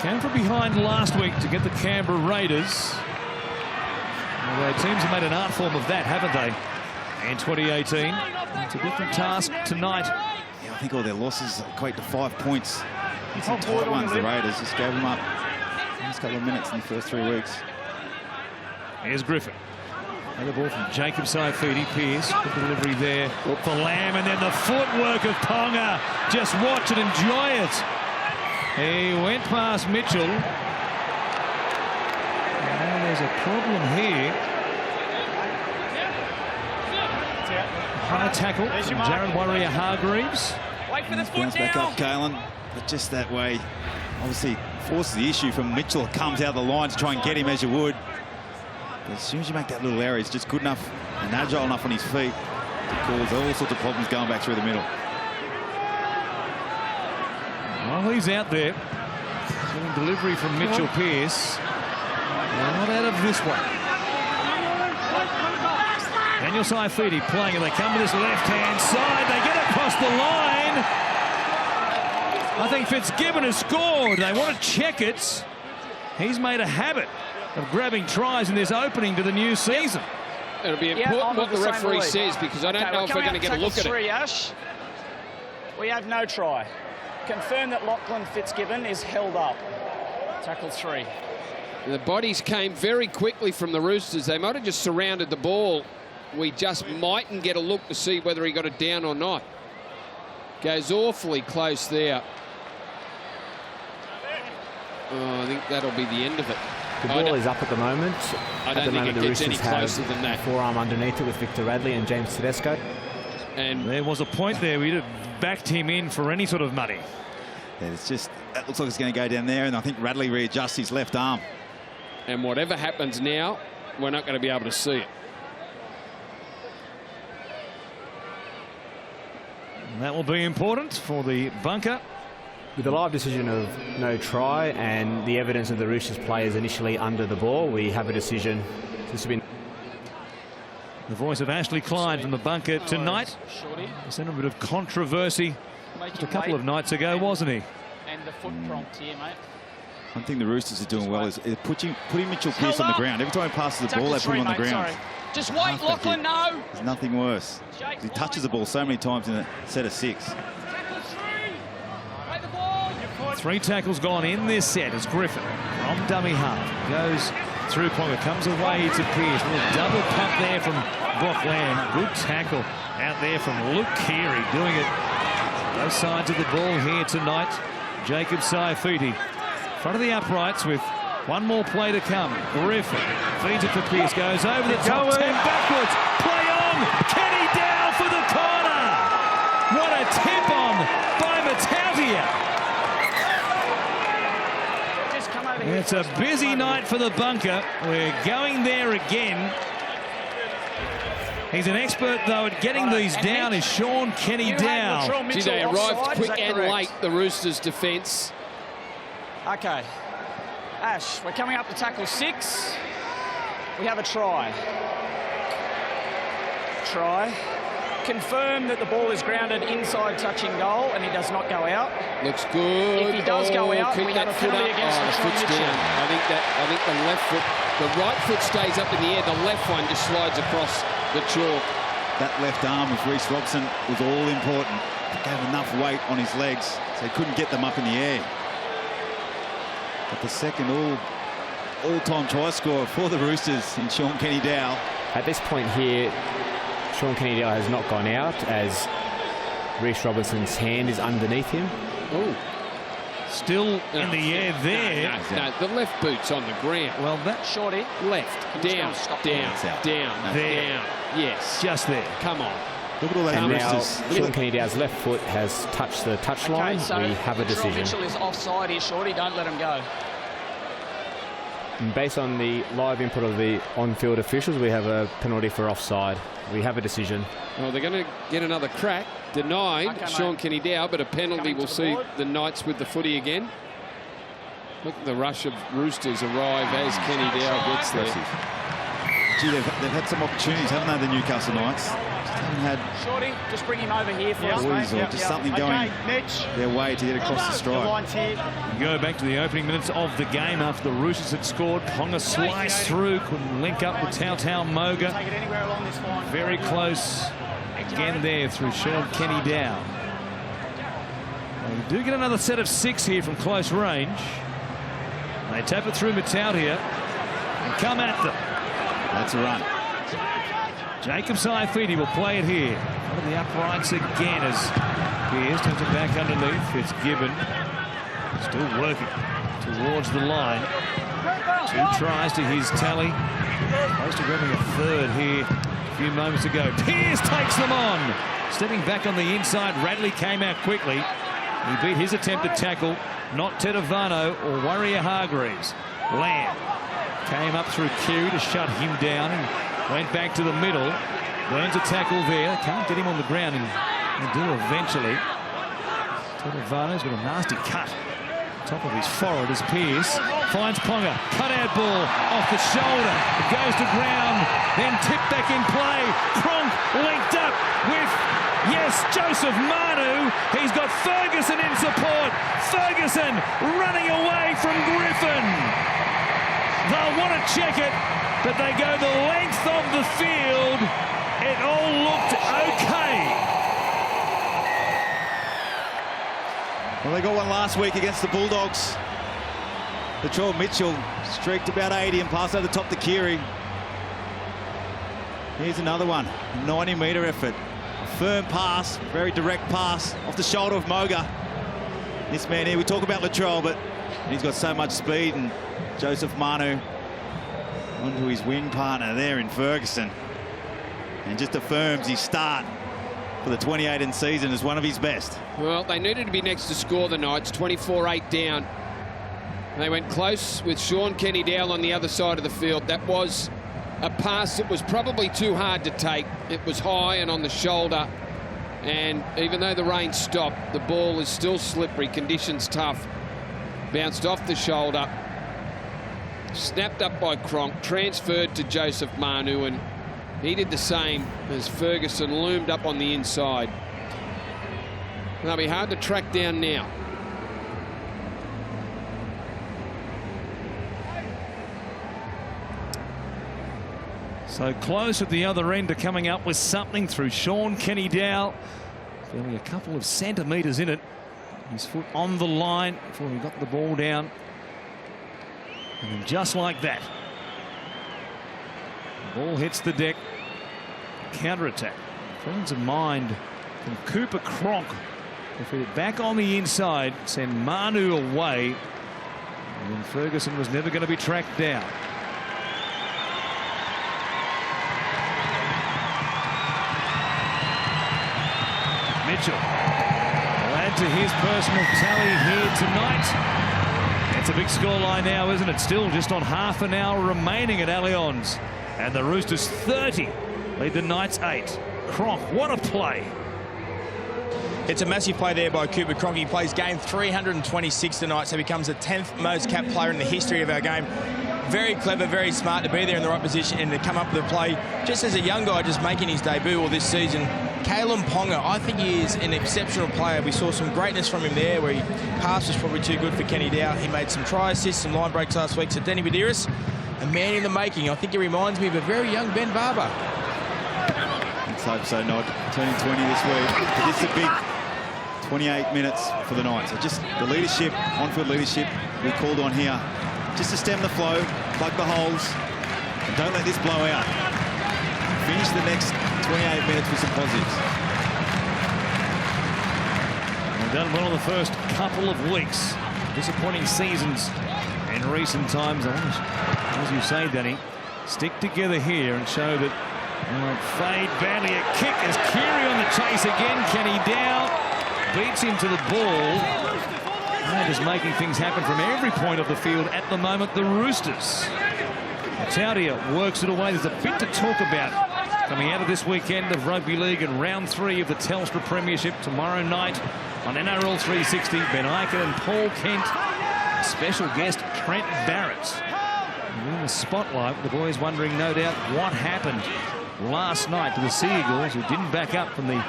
Came from behind last week to get the Canberra Raiders. Well, their teams have made an art form of that, haven't they? In 2018. It's a different task tonight. Yeah, I think all their losses equate to 5 points. It's some tight ones, the Raiders. Just gave them up the last couple of minutes in the first 3 weeks. Here's Griffin. Another ball from Jacob Saifidi. Pearce. Good delivery there for Lamb. And then the footwork of Ponga. Just watch and enjoy it. He went past Mitchell. And there's a problem here. High tackle from Jared Waerea-Hargreaves. Wait for the foot Bounce back down. up, Kalen. But just that way, obviously, forces the issue from Mitchell. Comes out of the line to try and get him as you would. But as soon as you make that little error, he's just good enough and agile enough on his feet to cause all sorts of problems going back through the middle. Well, he's out there. Getting delivery from Mitchell Pearce. They're not out of this one. Daniel Saifidi playing, and they come to this left-hand side. They get across the line. I think Fitzgibbon has scored. They want to check it. He's made a habit of grabbing tries in this opening to the new season. It'll be important what the referee says, because I don't know if we're going to get a look at it. Ash. We have no try. Confirm that Lachlan Fitzgibbon is held up. Tackle 3. The bodies came very quickly from the Roosters. They might have just surrounded the ball. We just mightn't get a look to see whether he got it down or not. Goes awfully close there. Oh, I think that'll be the end of it. The ball is up at the moment. I don't think it gets any closer than that. Forearm underneath it with Victor Radley and James Tedesco. And there was a point there. We'd have backed him in for any sort of money. Yeah, it's just, that looks like it's going to go down there, and I think Radley readjusts his left arm. And whatever happens now, we're not going to be able to see it. And that will be important for the bunker. With the live decision of no try and the evidence of the Roosters players initially under the ball, we have a decision. This has been the voice of Ashley Klein from the bunker tonight. There's been a bit of controversy just a couple of nights ago, wasn't he? And the foot prompt here, mate. One thing the Roosters are doing well is putting Mitchell Pearce on the ground. Every time he passes the ball, they put him on the ground. Sorry. Just wait, Lachlan, no! There's nothing worse. He touches the ball so many times in a set of 6. 3 tackles gone in this set as Griffin from dummy half goes through Ponga, comes away to Pearce. A little double pump there from Brock Lamb. Good tackle out there from Luke Keary, doing it both sides of the ball here tonight. Jacob Saifiti, front of the uprights with one more play to come. Griffin feeds it for Pearce, goes over the top, 10 backwards, play on, Kenny Dow for the corner. What a tip on by Matautia. It's a busy night for the bunker. We're going there again. He's an expert, though, at getting these down, is Sean Kenny Dow. Gee, they arrived quick and late, the Roosters' defence. Okay. Ash, we're coming up to tackle 6. We have a try. Try. Confirm that the ball is grounded inside touching goal and he does not go out. Looks good. If he does go out, we have a penalty against the foot's down. I think the left foot, the right foot stays up in the air. The left one just slides across the chalk. That left arm of Reece Robson was all important. It gave enough weight on his legs so he couldn't get them up in the air. But the second all-time try scorer for the Roosters in Sean Kenny Dow. at this point here. Sean Kenny Dow has not gone out as Reece Robinson's hand is underneath him. Oh, still in the air there. No, the left boot's on the ground. Well, that Shorty. Left, down, down. Yes. Just there. Come on. Look at all that. And now Roosters. Sean Kenny Dow's left foot has touched the touchline. So we have a decision. Mitchell is offside here, Shorty. Don't let him go. And based on the live input of the on-field officials, we have a penalty for offside. We have a decision. Well, they're going to get another crack. Denied, okay, Sean mate. Kenny Dow, but a penalty. We'll see the Knights with the footy again. Look at the rush of Roosters arrive as Kenny Dow gets there. Gee, they've had some opportunities, haven't they, the Newcastle Knights? Just haven't had Shorty, just bring him over here for us, boys mate. or just something going their way to get across the strike. Go back to the opening minutes of the game after the Roosters had scored. Ponga sliced through, couldn't link up with Tautau Moga. Very close again there through Sean Kenny Dow. They do get another set of 6 here from close range. They tap it through Matautia and come at them. That's a run. Jacob Saifiti will play it here. One of the uprights again as Pearce turns it back underneath. Fitzgibbon still working towards the line. 2 tries to his tally. Close to grabbing a third here a few moments ago. Pearce takes them on. Stepping back on the inside, Radley came out quickly. He beat his attempted tackle, not Tedavano or Waerea-Hargreaves. Lamb came up through Keary to shut him down and went back to the middle. Learns a tackle there. Can't get him on the ground and do eventually. Tedavano's got a nasty cut. Top of his forehead as Pearce finds Ponga. Cut out ball off the shoulder. It goes to ground. Then tipped back in play. Cronk linked up with, yes, Joseph Manu. He's got Ferguson in support. Ferguson running away from Griffin. They'll want to check it, but they go the length of the field. It all looked okay. Well, they got one last week against the Bulldogs. Latrell Mitchell streaked about 80 and passed over the top to Keary. Here's another one, 90-metre effort. A firm pass, very direct pass off the shoulder of Moga. This man here, we talk about Latrell, but he's got so much speed, and Joseph Manu onto his wing partner there in Ferguson. And just affirms his start for the 2018 season as one of his best. Well, they needed to be next to score the Knights, 24-8 down. They went close with Sean Kenny Dow on the other side of the field. That was a pass that was probably too hard to take. It was high and on the shoulder And even though the rain stopped, the ball is still slippery, conditions tough. Bounced off the shoulder, snapped up by Cronk, transferred to Joseph Manu, and he did the same as Ferguson loomed up on the inside. They'll be hard to track down now. So close at the other end to coming up with something through Sean Kenny-Dowell. Only a couple of centimetres in it. His foot on the line before he got the ball down. And then just like that, the ball hits the deck. Counter-attack. Presence of mind from Cooper Cronk. If it back on the inside, send Manu away. And then Ferguson was never going to be tracked down. Mitchell will add to his personal tally here tonight. It's a big scoreline now, isn't it? Still just on half an hour remaining at Allianz. And the Roosters 30 lead the Knights 8. Cronk, what a play. It's a massive play there by Cooper Cronk. He plays game 326 tonight, so becomes the 10th most capped player in the history of our game. Very clever, very smart to be there in the right position and to come up with a play just as a young guy just making his debut all this season. Kalyn Ponga, I think he is an exceptional player. We saw some greatness from him there where he pass was probably too good for Kenny-Dowell. He made some try assists, some line breaks last week. So Denny Badiris, a man in the making. I think he reminds me of a very young Ben Barber. Let's hope so, Nod. Turning 20 this week. But it's a big 28 minutes for the Knights. So just the leadership, on-field leadership we called on here. Just to stem the flow, plug the holes, and don't let this blow out. Finish the next 28 minutes with some positives. They've done well in the first couple of weeks. Disappointing seasons in recent times. As you say, Danny, stick together here and show that fade badly. A kick as Keary on the chase again. Kenny-Dowell beats him to the ball. And is making things happen from every point of the field at the moment. The Roosters. Tautia works it away. There's a bit to talk about coming out of this weekend of Rugby League and round 3 of the Telstra Premiership tomorrow night on NRL 360. Ben Ikin and Paul Kent. Special guest Trent Barrett. In the spotlight, the boys wondering no doubt what happened last night to the Sea Eagles, who didn't back up from the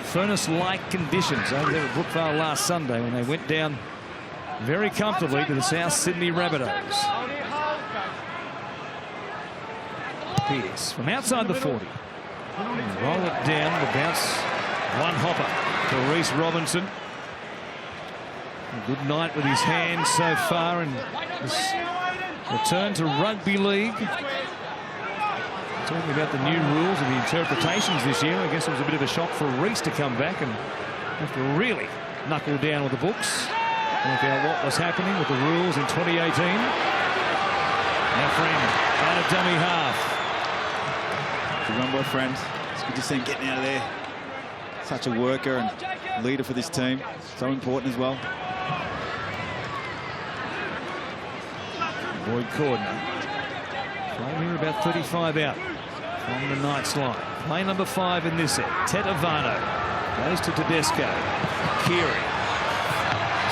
furnace-like conditions over there at Brookvale last Sunday when they went down very comfortably to the South Sydney Rabbitohs. Pearce from outside the 40. Roll it down, the bounce. One hopper to Reece Robinson. A good night with his hands so far, and this return to Rugby League. Talking about the new rules and the interpretations this year, I guess it was a bit of a shock for Reece to come back and have to really knuckle down with the books. Work out what was happening with the rules in 2018. Our friend out of dummy half. Good run by friend. It's good to see him getting out of there. Such a worker and leader for this team. So important as well. Boyd Cordner. Playing here about 35 out from the Knights line. Play number 5 in this set. Tetavano goes to Tedesco. Keary.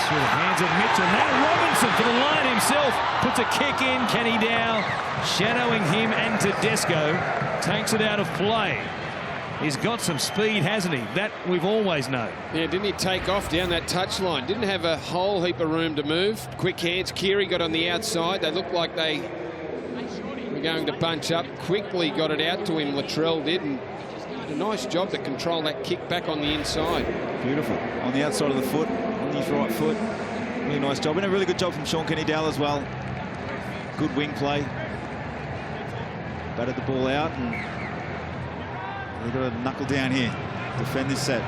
Through the hands of Mitchell. Now Robinson for the line himself. Puts a kick in. Kenny-Dowell shadowing him, and Tedesco takes it out of play. He's got some speed, hasn't he? That we've always known. Yeah, didn't he take off down that touchline? Didn't have a whole heap of room to move. Quick hands. Keary got on the outside. They looked like they were going to bunch up. Quickly got it out to him, Latrell did, and did a nice job to control that kick back on the inside. Beautiful. On the outside of the foot. His right foot. Really nice job. And a really good job from Sean Kenny-Dowell as well. Good wing play. Batted the ball out, and they've got to knuckle down here. Defend this set.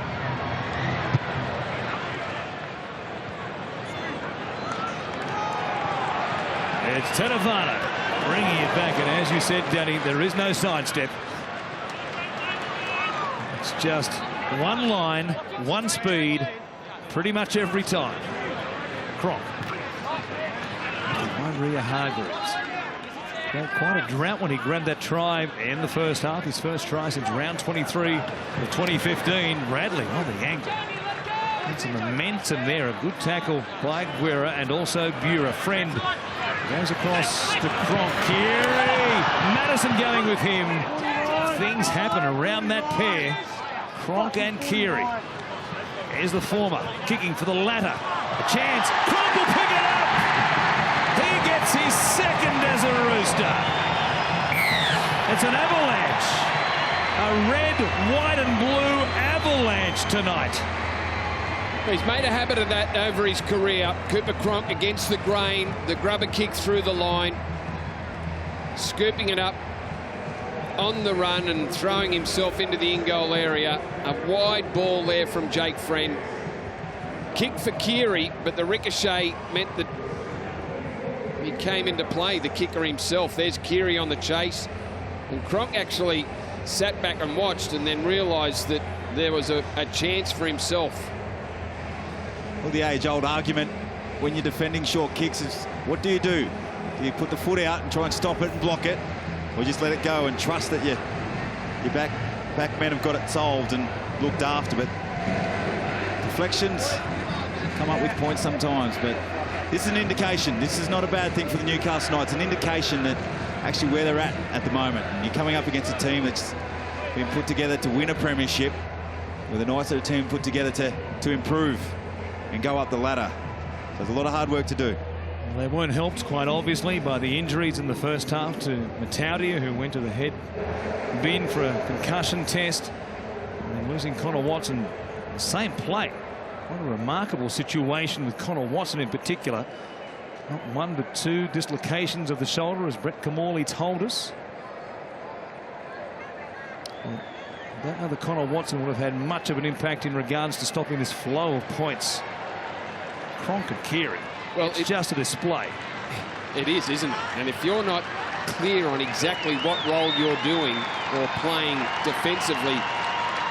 It's Tetavano bringing it back, and as you said, Danny, there is no sidestep. It's just one line, one speed, pretty much every time. Cronk. Waerea-Hargreaves. Got quite a drought when he grabbed that try in the first half. His first try since round 23 of 2015. Radley on the angle. Had some momentum there. A good tackle by Waerea and also Bura. Friend goes across to Cronk. Keary. Madison going with him. Things happen around that pair. Cronk and Keary. Here's the former kicking for the latter. A chance. Cronk will pick it up. He gets his second as a Rooster. It's an avalanche. A red, white and blue avalanche tonight. He's made a habit of that over his career. Cooper Cronk against the grain. The grubber kick through the line. Scooping it up on the run and throwing himself into the in-goal area. A wide ball there from Jake Friend. Kick for Keary, but the ricochet meant that he came into play, the kicker himself. There's Keary on the chase. And Cronk actually sat back and watched and then realised that there was a chance for himself. Well, the age-old argument when you're defending short kicks is, what do? Do you put the foot out and try and stop it and block it, or just let it go and trust that your back men have got it solved and looked after? But deflections come up with points sometimes, but this is an indication. This is not a bad thing for the Newcastle Knights. An indication that actually where they're at the moment. And you're coming up against a team that's been put together to win a premiership, where the Knights are a team put together to improve and go up the ladder. So there's a lot of hard work to do. Well, they weren't helped, quite obviously, by the injuries in the first half to Mataudia, who went to the head bin for a concussion test. And then losing Connor Watson, the same play. What a remarkable situation with Connor Watson in particular. Not one but two dislocations of the shoulder, as Brett Camorley told us. Well, I don't know that Connor Watson would have had much of an impact in regards to stopping this flow of points. Cronk and Keary. Well, it's just a display. It is, isn't it? And if you're not clear on exactly what role you're doing or playing defensively,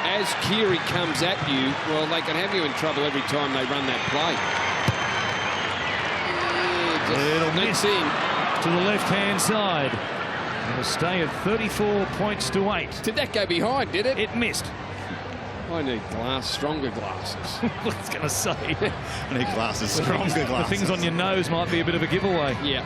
as Keary comes at you, well, they can have you in trouble every time they run that play. It'll miss him to the left-hand side. It'll stay at 34 points to 8. Did that go behind, did it? It missed. I need stronger glasses. I was going to say. I need glasses, stronger glasses. The things on your nose might be a bit of a giveaway. Yeah.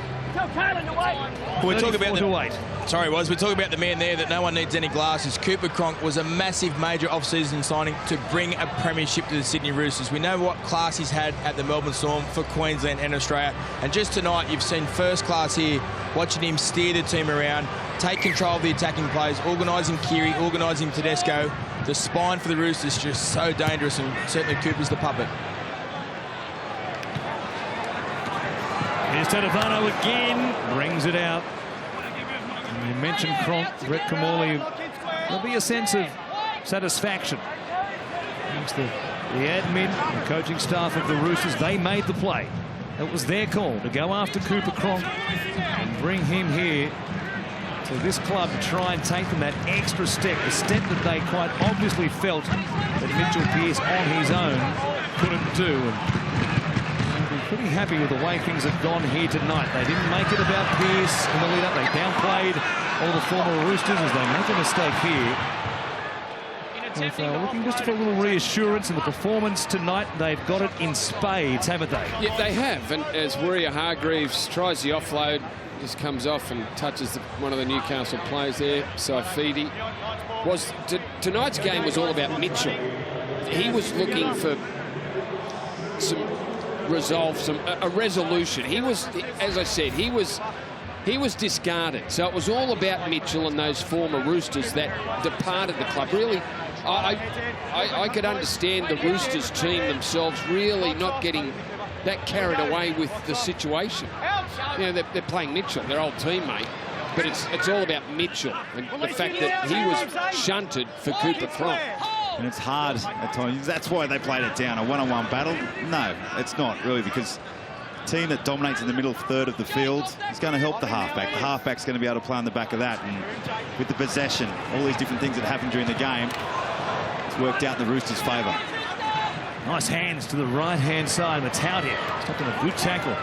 We're talking about the 8. Sorry, we're talking about the man there that no one needs any glasses. Cooper Cronk was a massive major off-season signing to bring a premiership to the Sydney Roosters. We know what class he's had at the Melbourne Storm for Queensland and Australia. And just tonight, you've seen first class here, watching him steer the team around, take control of the attacking plays, organising Keary, organising Tedesco. The spine for the Roosters is just so dangerous, and certainly Cooper's the puppet. Here's Tedevano again, brings it out. And you mentioned Cronk, Brett Camorley. There'll be a sense of satisfaction amongst the admin and coaching staff of the Roosters. They made the play. It was their call to go after Cooper Cronk and bring him here to this club to try and take them that extra step, the step that they quite obviously felt that Mitchell Pearce on his own couldn't do. And they'll be pretty happy with the way things have gone here tonight. They didn't make it about Pearce in the lead-up. They downplayed all the former Roosters as they make a mistake here. If they're looking just for a little reassurance in the performance tonight, they've got it in spades, haven't they? Yeah, they have. And as Waerea-Hargreaves tries the offload, just comes off and touches one of the Newcastle players there, Saifidi. Tonight's game was all about Mitchell. He was looking for some resolve, a resolution. He was, as I said, he was discarded. So it was all about Mitchell and those former Roosters that departed the club. Really, I could understand the Roosters team themselves really not getting that carried away with the situation. You know, they're playing Mitchell, their old teammate, but it's all about Mitchell and the fact that he was shunted for Cooper Cronk. And it's hard at times. That's why they played it down, a one-on-one battle. No, it's not really, because the team that dominates in the middle third of the field is going to help the halfback. The halfback's going to be able to play on the back of that, and with the possession, all these different things that happen during the game, it's worked out in the Roosters' favour. Nice hands to the right-hand side. Mataudia stopped on a good tackle.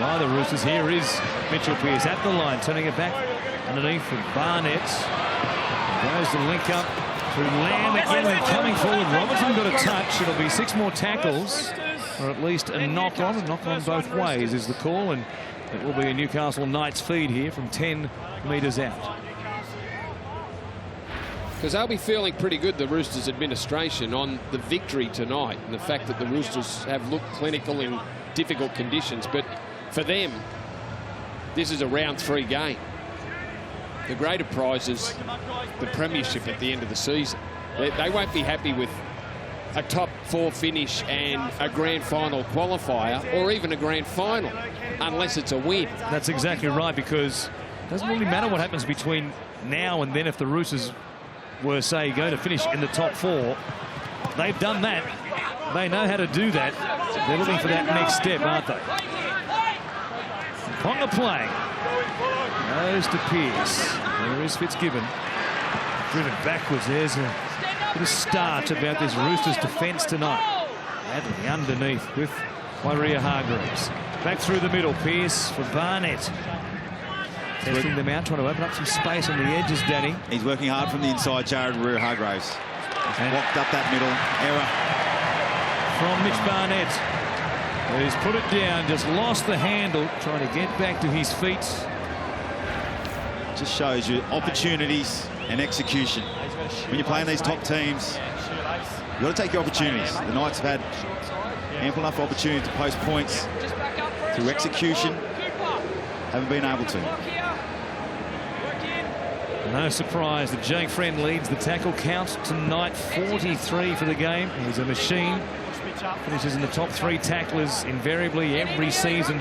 by the Roosters. Here is Mitchell Pearce at the line, turning it back underneath for Barnett. Goes to link up to Lamb again, and coming forward. Robertson got a touch. It'll be 6 more tackles, or at least a knock on. A knock on both ways is the call, and it will be a Newcastle Knights feed here from 10 metres out. Because they'll be feeling pretty good, the Roosters administration, on the victory tonight, and the fact that the Roosters have looked clinical in difficult conditions. But for them, this is a round 3 game. The greater prize is the premiership at the end of the season. They won't be happy with a top 4 finish and a grand final qualifier, or even a grand final, unless it's a win. That's exactly right, because it doesn't really matter what happens between now and then. If the Roosters were, say, going to finish in the top 4, they've done that. They know how to do that. They're looking for that next step, aren't they? Ponga playing. Goes to Pearce. There is Fitzgibbon. Driven backwards. There's a bit of starch about this Roosters defence tonight. Radley underneath with Waerea-Hargreaves. Back through the middle. Pearce for Barnett. Testing them out, trying to open up some space on the edges, Danny. He's working hard from the inside, Jared Waerea-Hargreaves. He's walked up that middle. Error from Mitch Barnett. He's put it down, just lost the handle, trying to get back to his feet. Just shows you opportunities and execution. When you're playing these top teams, you've got to take your opportunities. The Knights have had ample enough opportunity to post points through execution. Haven't been able to. No surprise that Jake Friend leads the tackle count tonight. 43 for the game. He's a machine. Finishes in the top 3 tacklers invariably every season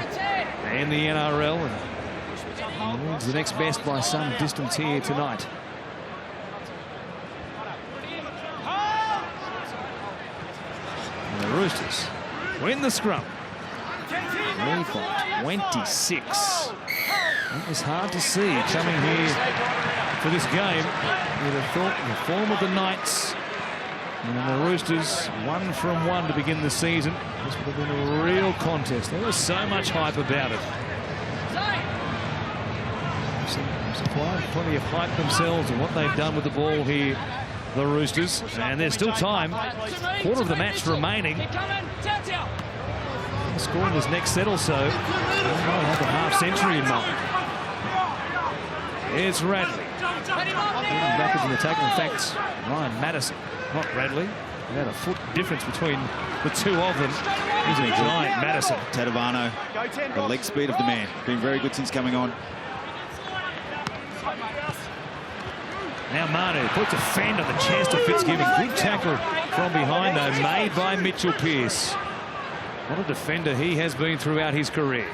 in the NRL. And leads the next best by some distance here tonight. And the Roosters win the scrum. 26. It was hard to see coming here for this game. You'd have thought the form of the Knights and the Roosters 1 from 1 to begin the season. This would have been a real contest. There was so much hype about it. Supplied plenty of hype themselves and what they've done with the ball here, the Roosters. And there's still time. Quarter of the match remaining. Scoring this next set or so. They might have a half-century in mind. Here's Radley. Backwards in the tackle. In fact, Ryan Madison, not Radley. About a foot difference between the two of them. He's a giant, Madison. Tadavano, the leg speed of the man. Been very good since coming on. Now Manu puts a fend on the chest of Fitzgibbon. Good tackle from behind, though, made by Mitchell Pearce. What a defender he has been throughout his career.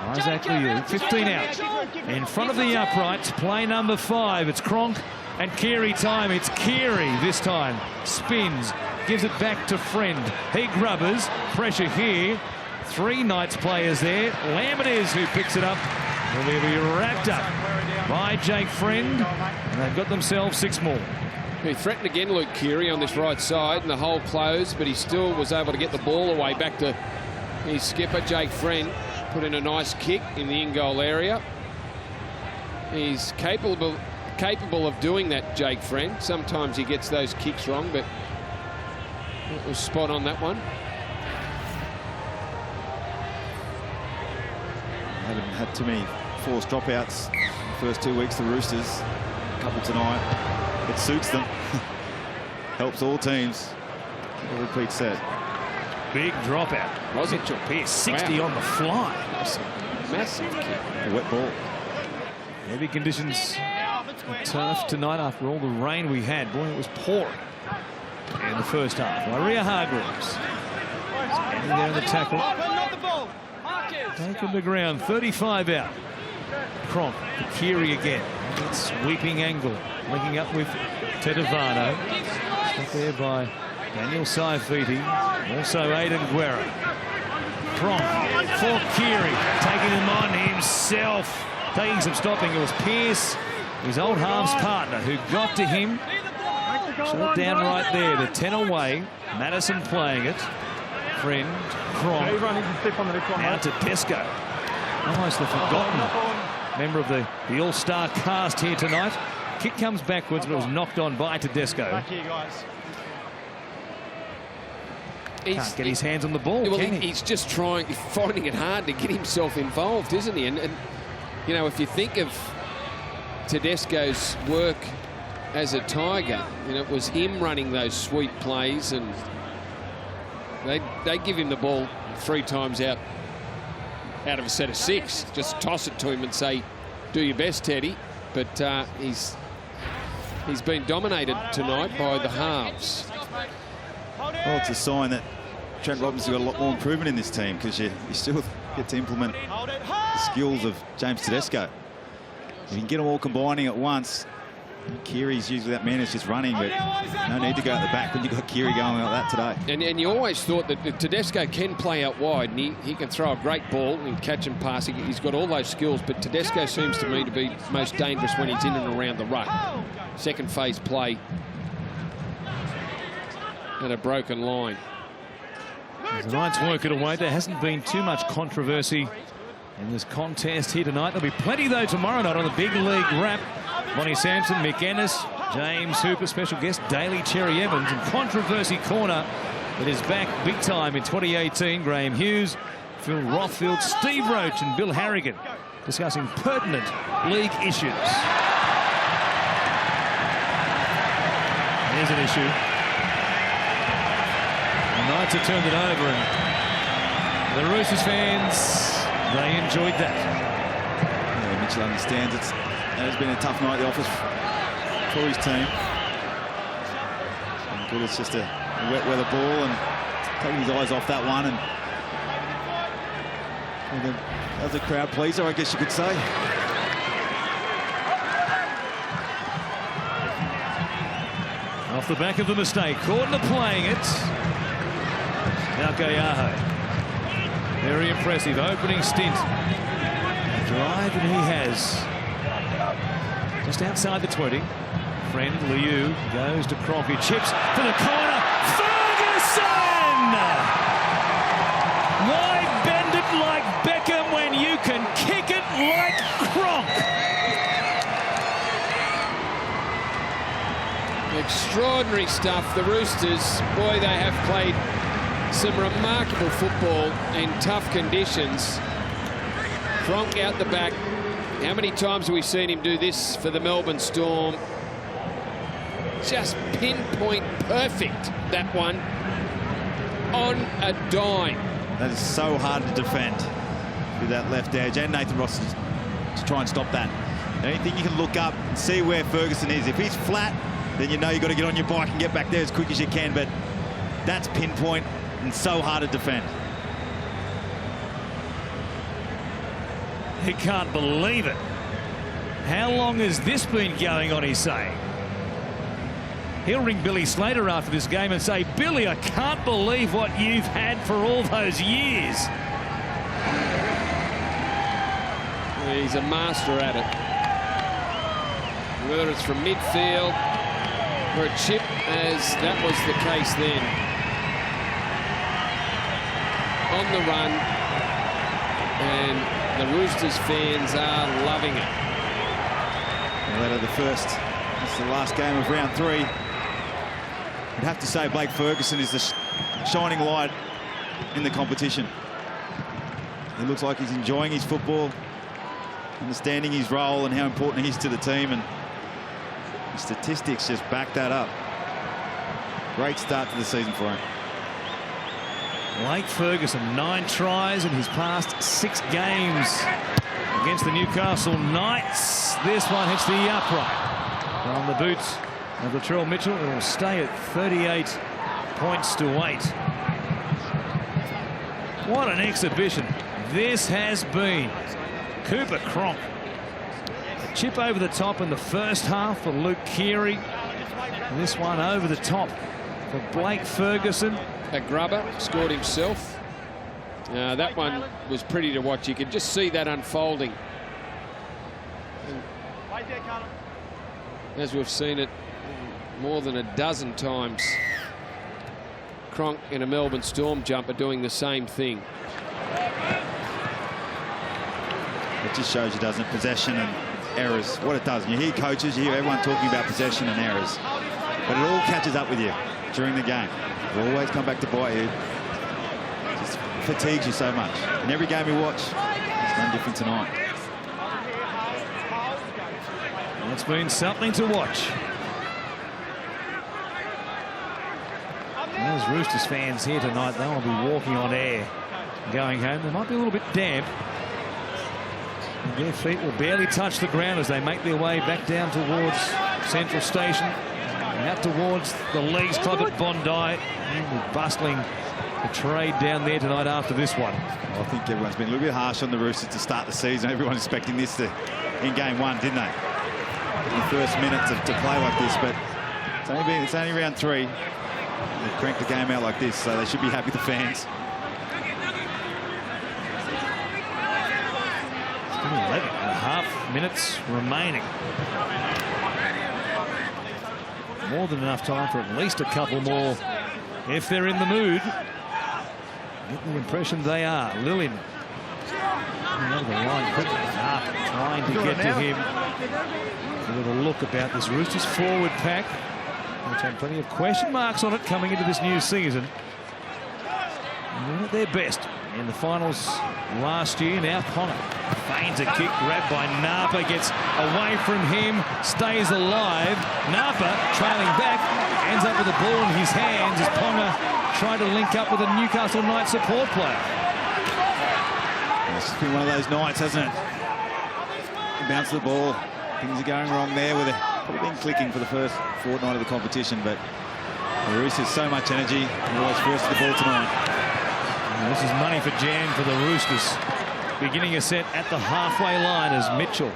Isaac Liu, 15 out. In front of the uprights, play number 5. It's Cronk and Keary time. It's Keary this time. Spins, gives it back to Friend. He grubbers, pressure here. 3 Knights players there. Lamb it is who picks it up. And they'll be wrapped up by Jake Friend. And they've got themselves 6 more. He threatened again, Luke Keary, on this right side, and the hole closed, but he still was able to get the ball away back to his skipper, Jake Friend. Put in a nice kick in the in-goal area. He's capable of doing that, Jake Friend. Sometimes he gets those kicks wrong, but it was spot on, that one. Haven't had too many forced dropouts in the first 2 weeks, the Roosters. A couple tonight. It suits them. Helps all teams. A repeat set. Big dropout. Mitchell Pearce, 60 on the fly. Massive kick. A wet ball. Heavy conditions on turf tonight after all the rain we had. Boy, it was pouring in the first half. Waerea-Hargreaves standing there in the tackle. Taken to ground, 35 out. Cronk, Keary again. Sweeping angle, linking up with Tedavano. Up there by Daniel Saifiti. Also Aidan Guerra. Cronk for Keary, taking him on himself. Taking some stopping. It was Pearce, his old halves partner, who got to him. Shut it down right there. The 10 away. Madison playing it. Friend, Cronk, out to Desco. Almost the forgotten member of the All-Star cast here tonight. Kick comes backwards, but it was knocked on by Tedesco. Back here, guys. Can't get his hands on the ball, well, can he? He's just finding it hard to get himself involved, isn't he? And you know, if you think of Tedesco's work as a Tiger, you know, it was him running those sweep plays, and they give him the ball 3 times out of a set of 6. Just toss it to him and say, do your best, Teddy. But he's been dominated tonight by the halves. Well, it's a sign that Trent Robinson's got a lot more improvement in this team, because you still get to implement the skills of James Tedesco. You can get them all combining at once. Keary's usually that man is just running, but no need to go at the back when you've got Keary going like that today. And you always thought that Tedesco can play out wide, and he can throw a great ball and catch and pass. He's got all those skills, but Tedesco seems to me to be most dangerous when he's in and around the ruck. Second phase play and a broken line. The Knights work it away. There hasn't been too much controversy in this contest here tonight. There'll be plenty, though, tomorrow night on the Big League Wrap. Bonnie Sampson, Mick Ennis, James Hooper, special guest Daly Cherry Evans, and Controversy Corner that is back big time in 2018. Graham Hughes, Phil Rothfield, Steve Roach and Bill Harrigan discussing pertinent league issues. Here's an issue. The Knights have turned it over, and the Roosters fans, they enjoyed that. Yeah, Mitchell understands it has been a tough night at the office for his team. And good, it's just a wet weather ball, and taking his eyes off that one. And that was a crowd pleaser, I guess you could say. Off the back of the mistake, Cordner playing it. Now Gayaho. Very impressive opening stint. The drive that he has. Just outside the 20. Friend Liu goes to Cronk. He chips to the corner. Ferguson! Why bend it like Beckham when you can kick it like Cronk? Extraordinary stuff. The Roosters, boy, they have played some remarkable football in tough conditions. Cronk out the back. How many times have we seen him do this for the Melbourne Storm? Just pinpoint perfect, that one, on a dime. That is so hard to defend with that left edge, and Nathan Ross to try and stop that. Anything you can look up and see where Ferguson is. If he's flat, then you know you've got to get on your bike and get back there as quick as you can, but that's pinpoint and so hard to defend. He can't believe it. How long has this been going on, he's saying? He'll ring Billy Slater after this game and say, Billy, I can't believe what you've had for all those years. He's a master at it. Whether it's from midfield or a chip, as that was the case then. On the run, and the Roosters fans are loving it. Well, that are the first. It's the last game of round 3. I'd have to say Blake Ferguson is the shining light in the competition. He looks like he's enjoying his football, understanding his role and how important he is to the team, and the statistics just back that up. Great start to the season for him. Blake Ferguson, 9 tries in his past 6 games against the Newcastle Knights. This one hits the upright on the boots of Latrell Mitchell. It will stay at 38 points to 8. What an exhibition this has been. Cooper Cronk. A chip over the top in the first half for Luke Keary. And this one over the top for Blake Ferguson. A grubber, scored himself. That one was pretty to watch. You could just see that unfolding. And as we've seen it more than a dozen times. Cronk in a Melbourne Storm jumper doing the same thing. It just shows you, doesn't it? Possession and errors. What it does. You hear coaches, you hear everyone talking about possession and errors. But it all catches up with you during the game. It'll always come back to bite you. Just fatigues you so much. In every game you watch, it's no different tonight. It's been something to watch. Those Roosters fans here tonight, they will be walking on air going home. They might be a little bit damp. Their feet will barely touch the ground as they make their way back down towards Central Station, out towards the Leagues Club at Bondi. Bustling the trade down there tonight after this one. I think everyone's been a little bit harsh on the Roosters to start the season. Everyone expecting this in game one, didn't they? In the first minute to play like this, but it's only round 3. They cranked the game out like this, so they should be happy, the fans. 11.5 minutes remaining. More than enough time for at least a couple more if they're in the mood. Get the impression they are. Lillian over the line quickly. Trying to get to him. A little look about this Roosters forward pack, which had plenty of question marks on it coming into this new season. Doing at their best in the finals last year. Now Ponga feigns a kick, grabbed by Napa, gets away from him, stays alive. Napa trailing back, ends up with the ball in his hands as Ponga tried to link up with a Newcastle Knights support player. It's been one of those nights, hasn't it? Bounce the ball. Things are going wrong there with it. Probably been clicking for the first fortnight of the competition, but the Roosters so much energy. They're always first to the ball tonight. This is money for Jan for the Roosters. Beginning a set at the halfway line as Mitchell,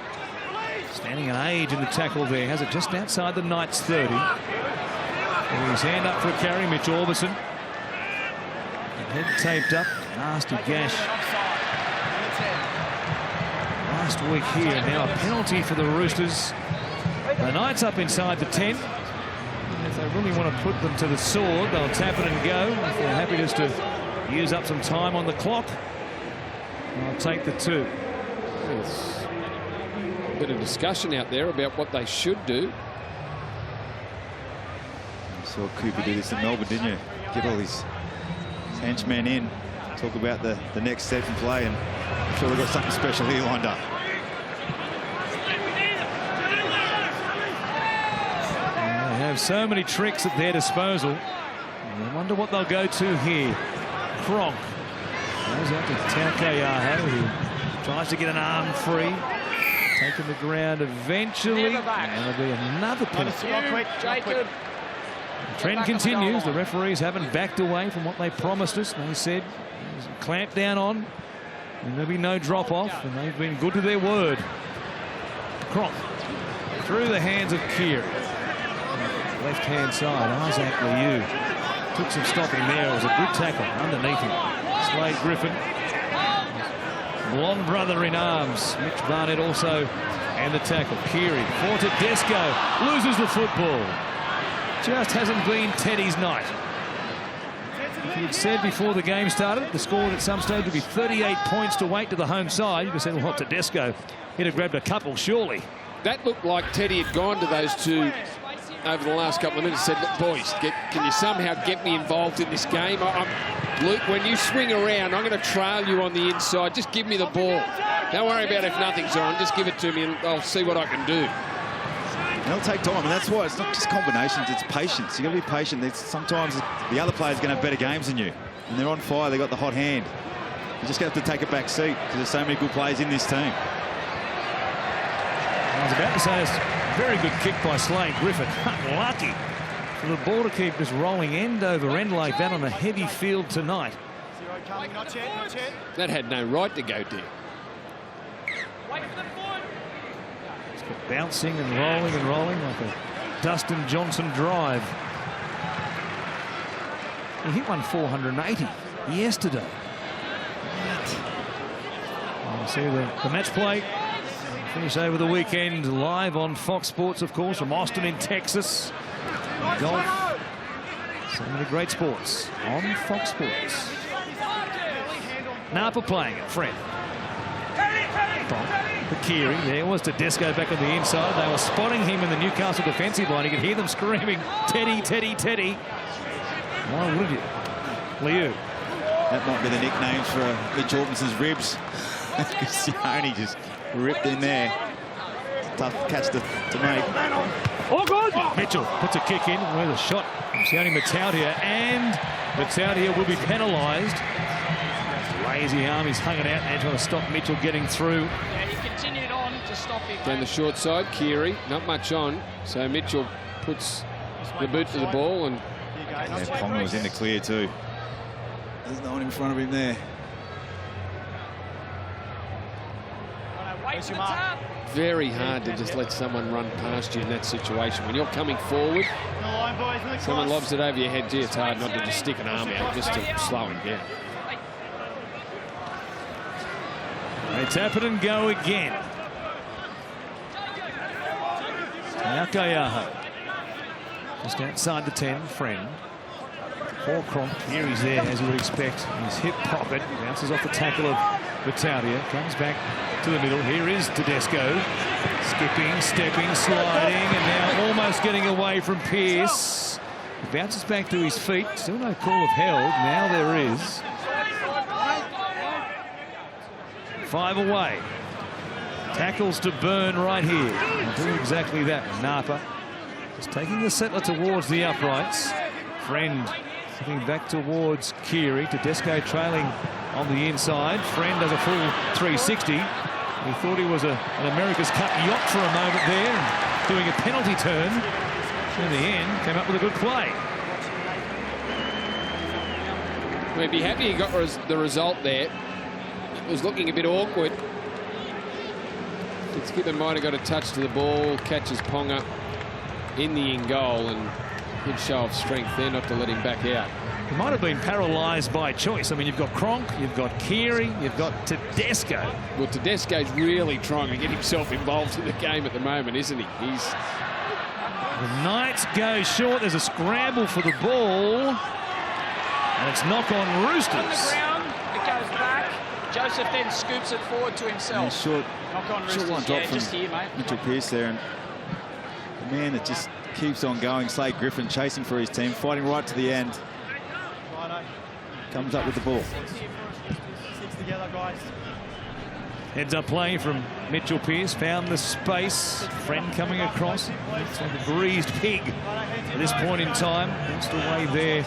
standing an age in the tackle there, has it just outside the Knights 30. With his hand up for a carry, Mitch Orbison. Head taped up, nasty gash last week here. Now a penalty for the Roosters. The Knights up inside the 10. If they really want to put them to the sword, they'll tap it and go. If they're happy just to use up some time on the clock, I'll take the 2. There's a bit of discussion out there about what they should do. You saw Cooper do this in Melbourne, didn't you? Get all his henchmen in, talk about the next set and play, and I'm sure they've got something special here lined up. They have so many tricks at their disposal. I wonder what they'll go to here. Cronk goes out to Taukeiaho, who tries to get an arm free. Taking the ground eventually. And there'll be another penalty. Jacob. The trend continues. The referees haven't backed away from what they promised us. They said clamp down on, and there'll be no drop off, and they've been good to their word. Cronk through the hands of Keary. Left hand side, Isaac Liu took some stopping there. It was a good tackle underneath him. Slade Griffin, blonde brother in arms. Mitch Barnett also, and the tackle. Keary for Tedesco, loses the football. Just hasn't been Teddy's night. He had said before the game started the score at some stage would be 38 points to wait to the home side. You could say, well, Tedesco, he'd have grabbed a couple surely. That looked like Teddy had gone to those two over the last couple of minutes, said, look, boys, can you somehow get me involved in this game? Luke, when you swing around, I'm going to trail you on the inside. Just give me the ball. Don't worry about if nothing's on. Just give it to me and I'll see what I can do. It'll take time, and that's why it's not just combinations, it's patience. You've got to be patient. Sometimes the other player's going to have better games than you. And they're on fire, they've got the hot hand. You just have to take a back seat because there's so many good players in this team. I was about to say it's a very good kick by Slade Griffin. Unlucky for the ball to keep just rolling end over end like that on a heavy field tonight. That had no right to go there. It's got bouncing and rolling like a Dustin Johnson drive. He hit one 480 yesterday. You see the match play. Finish over the weekend live on Fox Sports, of course, from Austin in Texas. Golf So many great sports on Fox Sports. Napa playing it. Fred. For Keary. There was Tedesco back on the inside. They were spotting him in the Newcastle defensive line. You could hear them screaming, Teddy, Teddy, Teddy. Why would you? Liu. That might be the nickname for Mitch Orbinson's ribs. Sione just ripped in there. Tough catch to make. Oh, good! Mitchell puts a kick in with a shot from Sione Matautia, and Matautia will be penalised. Lazy arm, he's hung it out and trying to stop Mitchell getting through. Yeah, he continued on to stop him. Down the short side, Keary, not much on. So Mitchell puts the boot to the ball, and Ponga was in the clear too. There's no one in front of him there. Wait for the tap. very hard to just let someone run past you in that situation. When you're coming forward, someone lobs it over your head, gee, it's hard not to just stick an arm out just to slow him down. They tap it and go again. Nakayaho. Just outside the 10, Friend. For Cronk, here he's there, as you would expect, in his hip pocket. Bounces off the tackle of Bataudia. Comes back to the middle. Here is Tedesco. Skipping, stepping, sliding, and now almost getting away from Pearce. He bounces back to his feet. Still no call of held. Now there is. 5 away. Tackles to burn right here. And do exactly that. Napa just taking the settler towards the uprights. Friend looking back towards Keary. Tedesco trailing on the inside. Friend does a full 360. He thought he was an America's Cup yacht for a moment there, and doing a penalty turn. In the end, came up with a good play. We'd be happy he got the result there. It was looking a bit awkward. Fitzgibbon might have got a touch to the ball, catches Ponga in the in goal, and good show of strength there not to let him back out. He might have been paralysed by choice. I mean, you've got Cronk, you've got Keary, you've got Tedesco. Well, Tedesco's really trying to get himself involved in the game at the moment, isn't he? The Knights go short. There's a scramble for the ball. And it's knock on Roosters. On the ground, it goes back. Joseph then scoops it forward to himself. Short one drop from just here, mate. Mitchell Pearce there. And the man that just keeps on going, Slade Griffin, chasing for his team, fighting right to the end. Comes up with the ball. Six together, guys. Heads up play from Mitchell Pearce. Found the space. Friend coming across. It's like a greased pig at this point in time. Bounced away there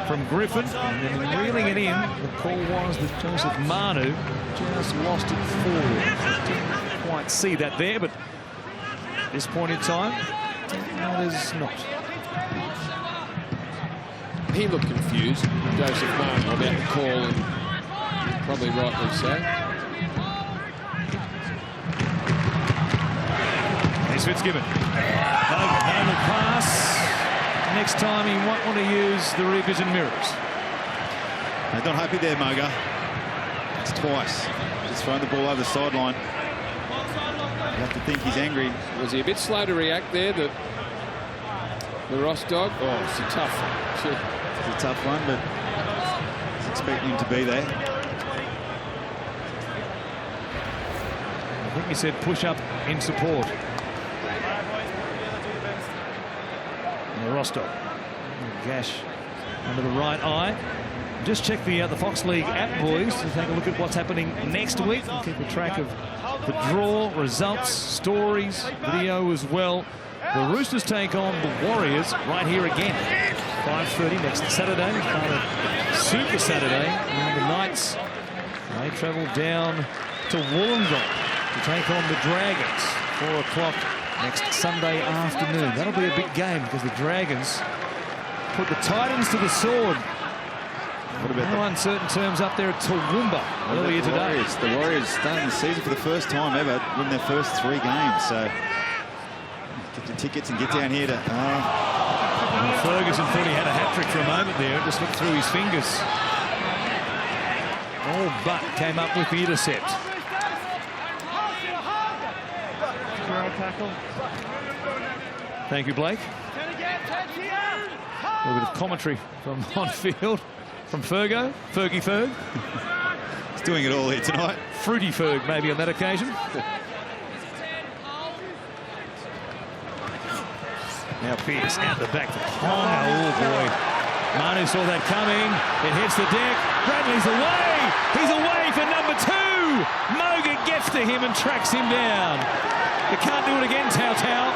from Griffin. And then reeling it in, the call was that Joseph Manu just lost it forward. Didn't quite see that there, but at this point in time, no, there's not. He looked confused, Joseph Manu, about the call, and probably rightly so. Here's Fitzgibbon. No pass. Next time he might want to use the revision mirrors. He's not happy there, Moga. It's twice. Just throwing the ball over the sideline. You have to think he's angry. Was he a bit slow to react there, the Ross dog? Oh, it's a tough one. It's a tough one, but I was expecting him to be there. I think he said push up in support. And the Rostock. Gash under the right eye. Just check the Fox League app, boys, to take a look at what's happening next week. And keep a track of the draw, results, stories, video as well. The Roosters take on the Warriors right here again. 5:30 next Saturday. Part of Super Saturday. And the Knights, they travel down to Wollongong to take on the Dragons. 4 o'clock next Sunday afternoon. That'll be a big game because the Dragons put the Titans to the sword. What about no uncertain terms up there at Toowoomba earlier today. The Warriors starting the season for the first time ever, win their first 3 games. So get your tickets and get down here to. Well, Ferguson thought he had a hat-trick for a moment there. It just looked through his fingers. All but came up with the intercept. Thank you, Blake. A little bit of commentary from on field from Fergie Ferg. He's doing it all here tonight. Fruity Ferg maybe on that occasion. Now Pierce out the back to Ponga. Oh boy. Manu saw that coming. It hits the deck. Radley's away. He's away for number 2. Moga gets to him and tracks him down. You can't do it again, Tau Tau.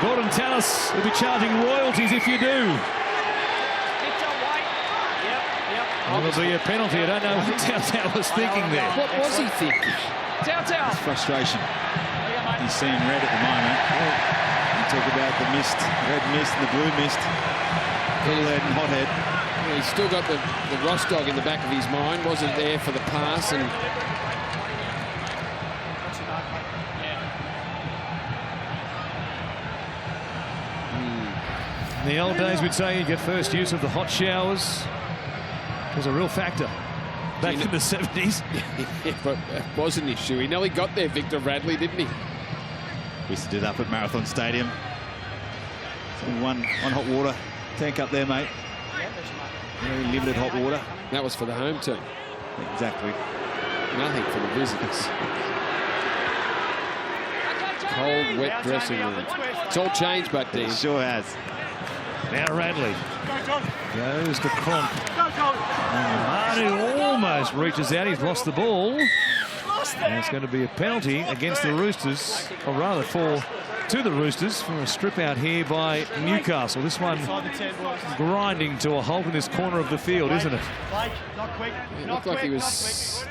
Gordon Tallis will be charging royalties if you do. Will be a penalty. I don't know what Tau Tau was thinking there. What was he thinking? Tau Tau. Frustration. He's seeing red at the moment. You talk about the mist, red mist and the blue mist. Cool-head and hot-head. Well, he's still got the Ross dog in the back of his mind. Wasn't there for the pass, and in the old days, we'd say you get first use of the hot showers. It was a real factor back in the 70s. But it was an issue. He nearly got there, Victor Radley, didn't he? We used to do that up at Marathon Stadium. There's only one hot water tank up there, mate. Very limited hot water. That was for the home team. Exactly. Nothing for the visitors. Cold, wet dressing room. It's all changed, but Dean. It sure has. Now Radley goes to Cronk. Manu almost reaches out. He's lost the ball. And it's going to be a penalty against the Roosters, or rather to the Roosters for a strip out here by Newcastle. This one grinding to a halt in this corner of the field, isn't it? It looked like he was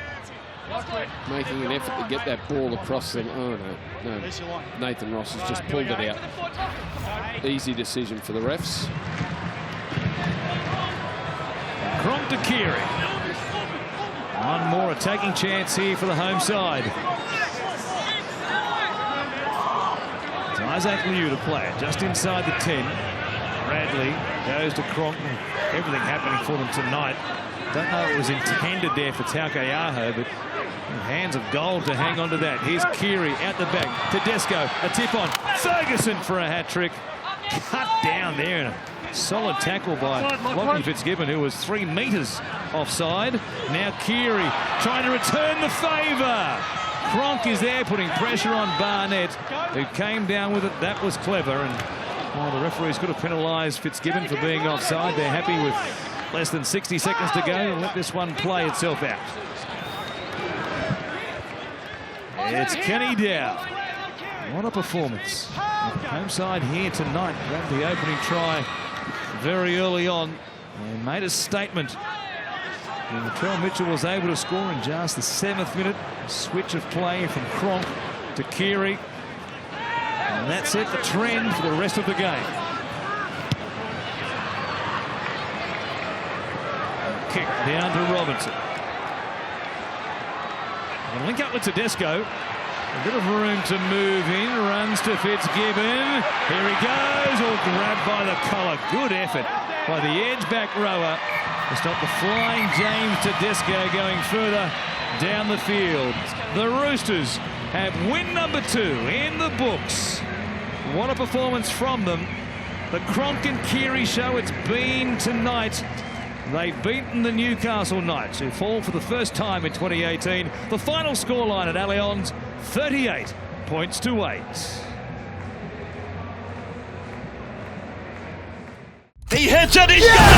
making an effort to get that ball across them. Oh, no. Nathan Ross has just pulled it out. Easy decision for the refs. Cronk to Keary. One more attacking chance here for the home side. It's Isaac Liu to play it just inside the 10. Radley goes to Cronk. Everything happening for them tonight. Don't know if it was intended there for Taukeaho, but hands of gold to hang on to that. Here's Keary out the back. Tedesco, a tip on. Ferguson for a hat-trick. Cut down there and a solid tackle by Lockie Fitzgibbon, who was 3 metres offside. Now Keary trying to return the favour. Cronk is there putting pressure on Barnett, who came down with it. That was clever, and the referees could have penalised Fitzgibbon for being offside. They're happy with less than 60 seconds to go and let this one play itself out. It's Kenny Dow. What a performance. Home side here tonight. Grabbed the opening try very early on and made a statement. And Latrell Mitchell was able to score in just the 7th minute. Switch of play from Cronk to Keary. And that set the trend for the rest of the game. Kick down to Robinson. And link up with Tedesco. A bit of room to move in. Runs to Fitzgibbon. Here he goes. All grabbed by the collar. Good effort by the edge back rower to stop the flying James Tedesco going further down the field. The Roosters have win number 2 in the books. What a performance from them. The Cronk and Keary show it's been tonight. They've beaten the Newcastle Knights, who fall for the first time in 2018. The final scoreline at Allianz, 38 points to 8. He hits it, he's got